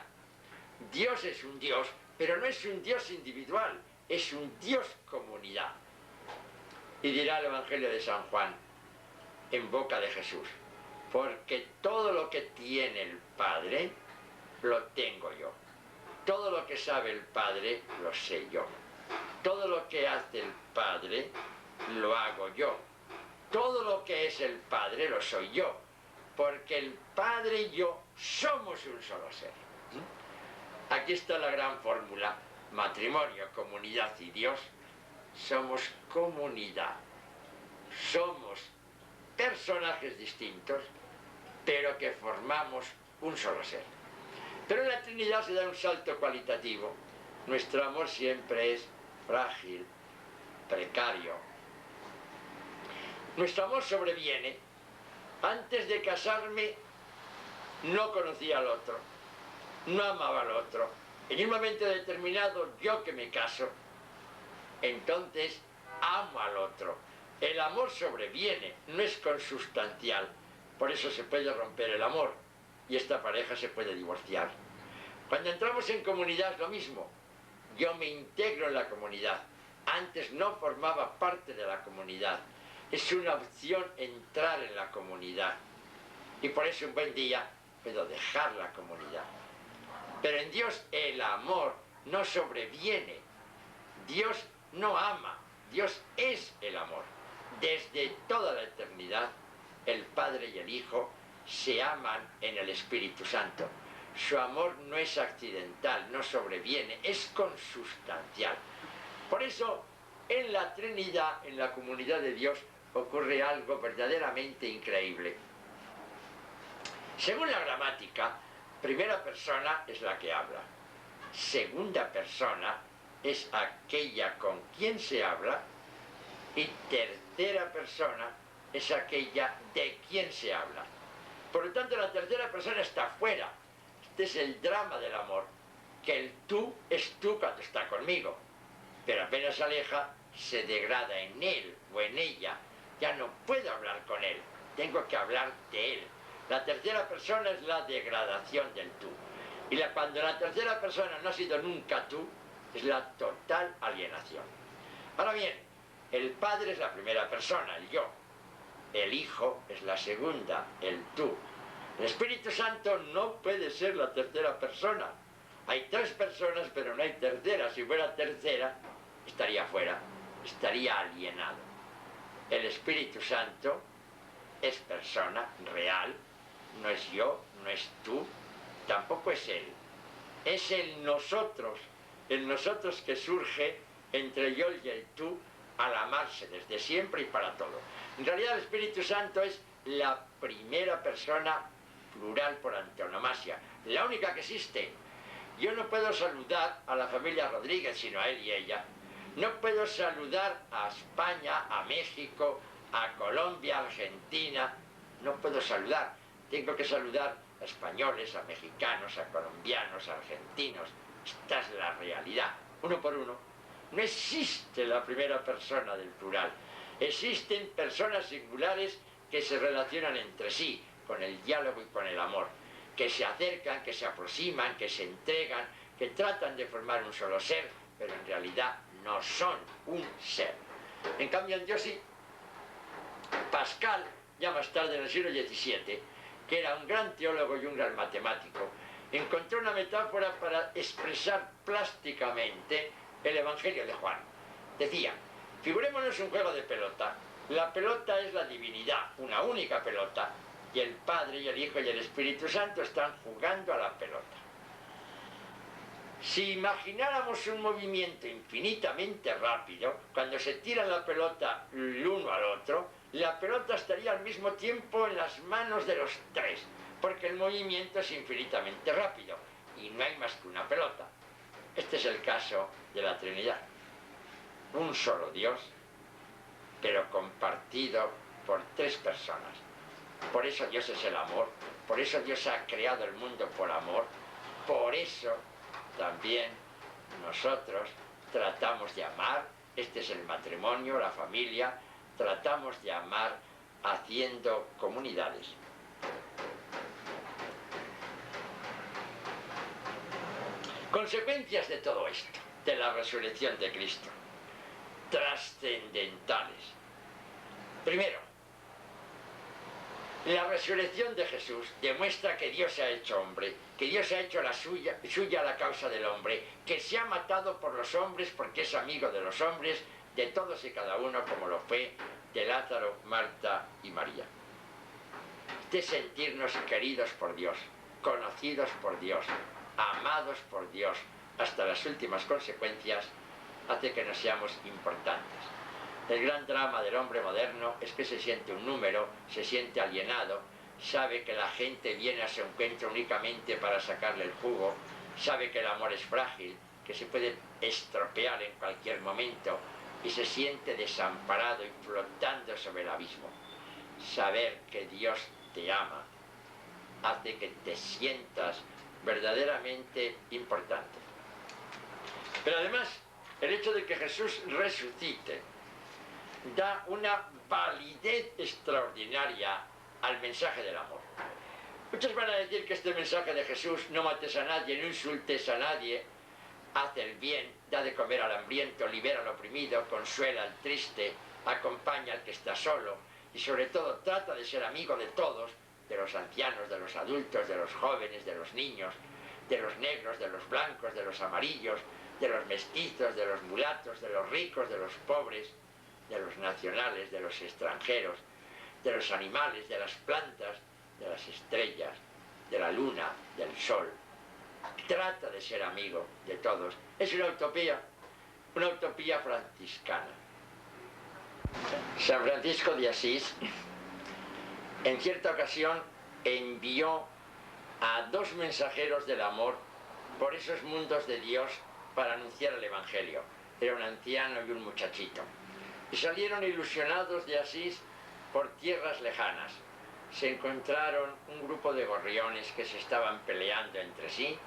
Dios es un Dios, pero no es un Dios individual, es un Dios comunidad. Y dirá el Evangelio de San Juan, en boca de Jesús, porque todo lo que tiene el Padre, lo tengo yo. Todo lo que sabe el Padre, lo sé yo. Todo lo que hace el Padre, lo hago yo. Todo lo que es el Padre, lo soy yo. Porque el Padre y yo somos un solo ser. Aquí está la gran fórmula. Matrimonio, comunidad y Dios. Somos comunidad. Somos personajes distintos, pero que formamos un solo ser. Pero en la Trinidad se da un salto cualitativo. Nuestro amor siempre es frágil, precario. Nuestro amor sobreviene. Antes de casarme no conocía al otro, no amaba al otro. En un momento determinado, yo que me caso, entonces amo al otro. El amor sobreviene, no es consustancial. Por eso se puede romper el amor y esta pareja se puede divorciar. Cuando entramos en comunidad es lo mismo. Yo me integro en la comunidad. Antes no formaba parte de la comunidad. Es una opción entrar en la comunidad. Y por eso un buen día puedo dejar la comunidad. Pero en Dios el amor no sobreviene. Dios no ama. Dios es el amor. Desde toda la eternidad, el Padre y el Hijo se aman en el Espíritu Santo. Su amor no es accidental, no sobreviene, es consustancial. Por eso, en la Trinidad, en la comunidad de Dios, ocurre algo verdaderamente increíble. Según la gramática, primera persona es la que habla. Segunda persona es aquella con quien se habla. Y tercera persona es aquella de quien se habla. Por lo tanto, la tercera persona está fuera. Este es el drama del amor, que el tú es tú cuando está conmigo, pero apenas se aleja, se degrada en él o en ella. Ya no puedo hablar con él, tengo que hablar de él. La tercera persona es la degradación del tú. Y cuando la tercera persona no ha sido nunca tú, es la total alienación. Ahora bien, el Padre es la primera persona, el yo. El Hijo es la segunda, el tú. El Espíritu Santo no puede ser la tercera persona. Hay tres personas, pero no hay tercera. Si fuera tercera, estaría fuera, estaría alienado. El Espíritu Santo es persona real, no es yo, no es tú, tampoco es él. Es el nosotros que surge entre el yo y el tú, al amarse desde siempre y para todo. En realidad el Espíritu Santo es la primera persona plural por antonomasia, la única que existe. Yo no puedo saludar a la familia Rodríguez sino a él y ella. No puedo saludar a España, a México, a Colombia, a Argentina. No puedo saludar. Tengo que saludar a españoles, a mexicanos, a colombianos, a argentinos. Esta es la realidad, uno por uno. No existe la primera persona del plural. Existen personas singulares que se relacionan entre sí, con el diálogo y con el amor, que se acercan, que se aproximan, que se entregan, que tratan de formar un solo ser, pero en realidad no son un ser. En cambio, en Dios sí. Pascal, ya más tarde en el siglo XVII, que era un gran teólogo y un gran matemático, encontró una metáfora para expresar plásticamente el Evangelio de Juan. Decía, figurémonos un juego de pelota. La pelota es la divinidad, una única pelota, y el Padre y el Hijo y el Espíritu Santo están jugando a la pelota. Si imagináramos un movimiento infinitamente rápido, cuando se tira la pelota el uno al otro, la pelota estaría al mismo tiempo en las manos de los tres, porque el movimiento es infinitamente rápido y no hay más que una pelota. Este es el caso de la Trinidad. Un solo Dios, pero compartido por tres personas. Por eso Dios es el amor, por eso Dios ha creado el mundo por amor, por eso también nosotros tratamos de amar. Este es el matrimonio, la familia. Tratamos de amar haciendo comunidades. Consecuencias de todo esto, de la resurrección de Cristo, trascendentales. Primero, la resurrección de Jesús demuestra que Dios se ha hecho hombre, que Dios ha hecho suya la causa del hombre, que se ha matado por los hombres porque es amigo de los hombres, de todos y cada uno, como lo fue de Lázaro, Marta y María. De sentirnos queridos por Dios, conocidos por Dios, amados por Dios, hasta las últimas consecuencias, hace que nos seamos importantes. El gran drama del hombre moderno es que se siente un número, se siente alienado, sabe que la gente viene a su encuentro únicamente para sacarle el jugo, sabe que el amor es frágil, que se puede estropear en cualquier momento, y se siente desamparado y flotando sobre el abismo. Saber que Dios te ama hace que te sientas verdaderamente importante. Pero además, el hecho de que Jesús resucite da una validez extraordinaria al mensaje del amor. Muchos van a decir que este mensaje de Jesús, no mates a nadie, no insultes a nadie, hace el bien, da de comer al hambriento, libera al oprimido, consuela al triste, acompaña al que está solo y sobre todo trata de ser amigo de todos, de los ancianos, de los adultos, de los jóvenes, de los niños, de los negros, de los blancos, de los amarillos, de los mestizos, de los mulatos, de los ricos, de los pobres, de los nacionales, de los extranjeros, de los animales, de las plantas, de las estrellas, de la luna, del sol. Trata de ser amigo de todos. Es una utopía franciscana. San Francisco de Asís, en cierta ocasión, envió a dos mensajeros del amor por esos mundos de Dios para anunciar el Evangelio. Era un anciano y un muchachito. Y salieron ilusionados de Asís por tierras lejanas. Se encontraron un grupo de gorriones que se estaban peleando entre sí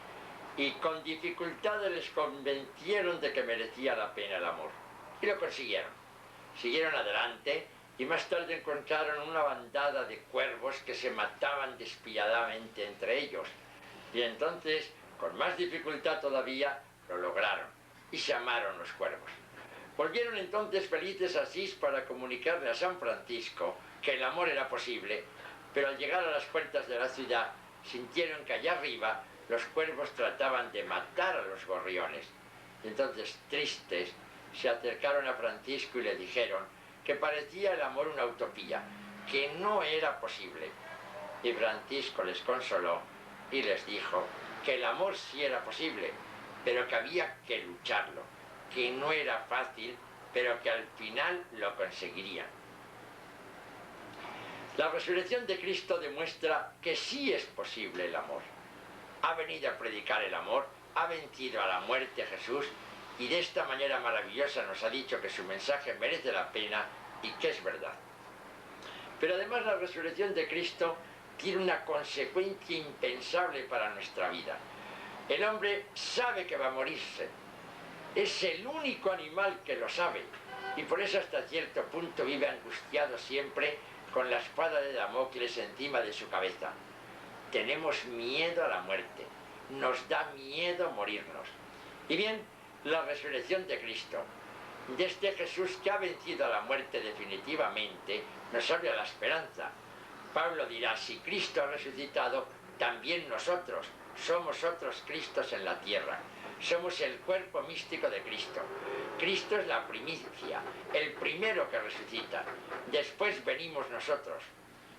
y con dificultades les convencieron de que merecía la pena el amor. Y lo consiguieron. Siguieron adelante y más tarde encontraron una bandada de cuervos que se mataban despiadadamente entre ellos. Y entonces, con más dificultad todavía, lo lograron y se amaron los cuervos. Volvieron entonces felices a Asís para comunicarle a San Francisco que el amor era posible, pero al llegar a las puertas de la ciudad sintieron que allá arriba los cuervos trataban de matar a los gorriones. Entonces, tristes, se acercaron a Francisco y le dijeron que parecía el amor una utopía, que no era posible. Y Francisco les consoló y les dijo que el amor sí era posible, pero que había que lucharlo, que no era fácil, pero que al final lo conseguirían. La resurrección de Cristo demuestra que sí es posible el amor. Ha venido a predicar el amor, ha vencido a la muerte Jesús y de esta manera maravillosa nos ha dicho que su mensaje merece la pena y que es verdad. Pero además la resurrección de Cristo tiene una consecuencia impensable para nuestra vida. El hombre sabe que va a morirse. Es el único animal que lo sabe. y por eso hasta cierto punto vive angustiado siempre con la espada de Damocles encima de su cabeza. Tenemos miedo a la muerte, nos da miedo morirnos. Y bien, la resurrección de Cristo, de este Jesús que ha vencido a la muerte definitivamente, nos abre a la esperanza. Pablo dirá, si Cristo ha resucitado, también nosotros somos otros Cristos en la tierra. Somos el cuerpo místico de Cristo. Cristo es la primicia, el primero que resucita. Después venimos nosotros.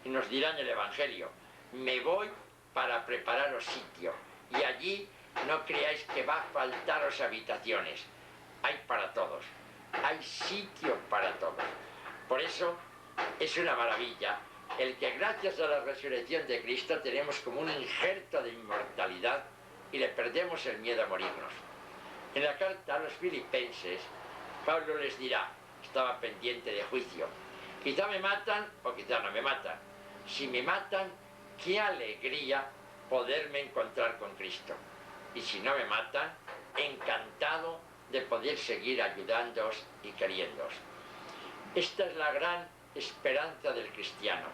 Y nos dirá en el Evangelio, me voy para prepararos sitio. Y allí no creáis que va a faltaros habitaciones. Hay para todos. Hay sitio para todos. Por eso es una maravilla el que gracias a la resurrección de Cristo tenemos como un injerto de inmortalidad y le perdemos el miedo a morirnos. En la carta a los filipenses, Pablo les dirá, estaba pendiente de juicio, quizá me matan o quizá no me matan. Si me matan, qué alegría poderme encontrar con Cristo. Y si no me matan, encantado de poder seguir ayudándoos y queriéndoos. Esta es la gran esperanza del cristiano.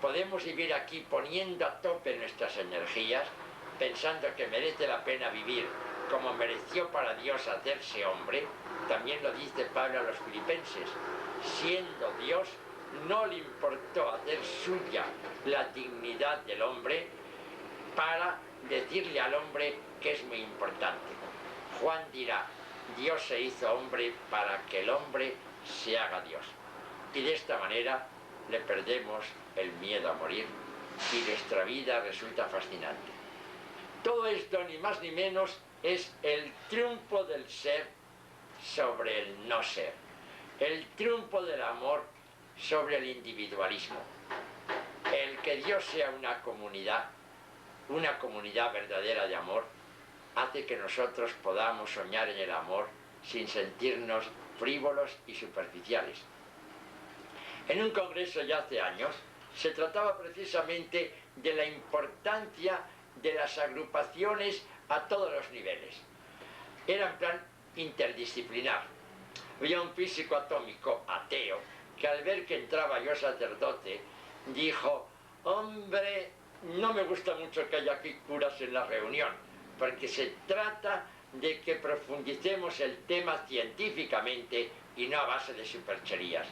Podemos vivir aquí poniendo a tope nuestras energías, pensando que merece la pena vivir como mereció para Dios hacerse hombre. También lo dice Pablo a los filipenses. Siendo Dios, no le importó hacer suya la dignidad del hombre para decirle al hombre que es muy importante. Juan dirá, Dios se hizo hombre para que el hombre se haga Dios. Y de esta manera le perdemos el miedo a morir y nuestra vida resulta fascinante. Todo esto, ni más ni menos, es el triunfo del ser sobre el no ser. El triunfo del amor sobre el individualismo. El que Dios sea una comunidad verdadera de amor, hace que nosotros podamos soñar en el amor sin sentirnos frívolos y superficiales. En un congreso ya hace años se trataba precisamente de la importancia de las agrupaciones a todos los niveles. Era en plan interdisciplinar. Había un físico atómico ateo que al ver que entraba yo sacerdote dijo, hombre, no me gusta mucho que haya aquí curas en la reunión, porque se trata de que profundicemos el tema científicamente y no a base de supercherías.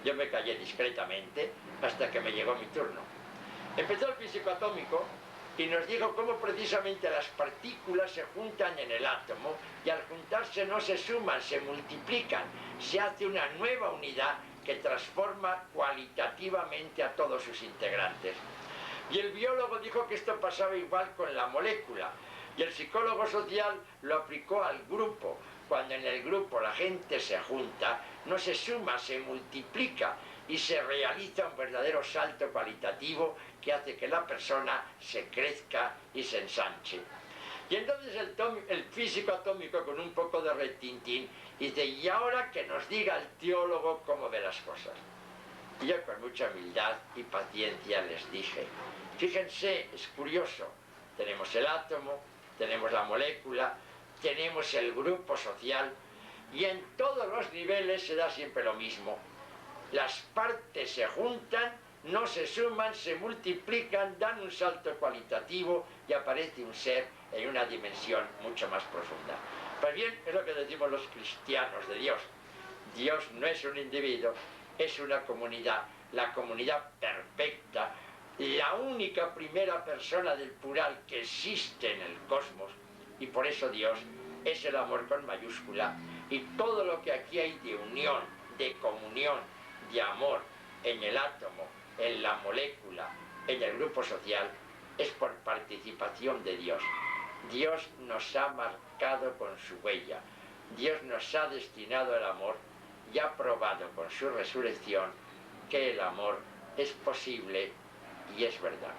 Yo me callé discretamente hasta que me llegó mi turno. Empezó el físico atómico y nos dijo cómo precisamente las partículas se juntan en el átomo y al juntarse no se suman, se multiplican, se hace una nueva unidad que transforma cualitativamente a todos sus integrantes. Y el biólogo dijo que esto pasaba igual con la molécula. Y el psicólogo social lo aplicó al grupo. Cuando en el grupo la gente se junta, no se suma, se multiplica y se realiza un verdadero salto cualitativo que hace que la persona se crezca y se ensanche. Y entonces el físico atómico, con un poco de retintín, dice, y ahora que nos diga el teólogo cómo ve las cosas. Y yo con mucha humildad y paciencia les dije, fíjense, es curioso, tenemos el átomo, tenemos la molécula, tenemos el grupo social, y en todos los niveles se da siempre lo mismo. Las partes se juntan, no se suman, se multiplican, dan un salto cualitativo y aparece un ser en una dimensión mucho más profunda. Pues bien, es lo que decimos los cristianos de Dios. Dios no es un individuo, es una comunidad, la comunidad perfecta, la única primera persona del plural que existe en el cosmos, y por eso Dios es el amor con mayúscula, y todo lo que aquí hay de unión, de comunión, de amor en el átomo, en la molécula, en el grupo social, es por participación de Dios. Dios nos ha marcado con su huella, Dios nos ha destinado el amor y ha probado con su resurrección que el amor es posible y es verdad.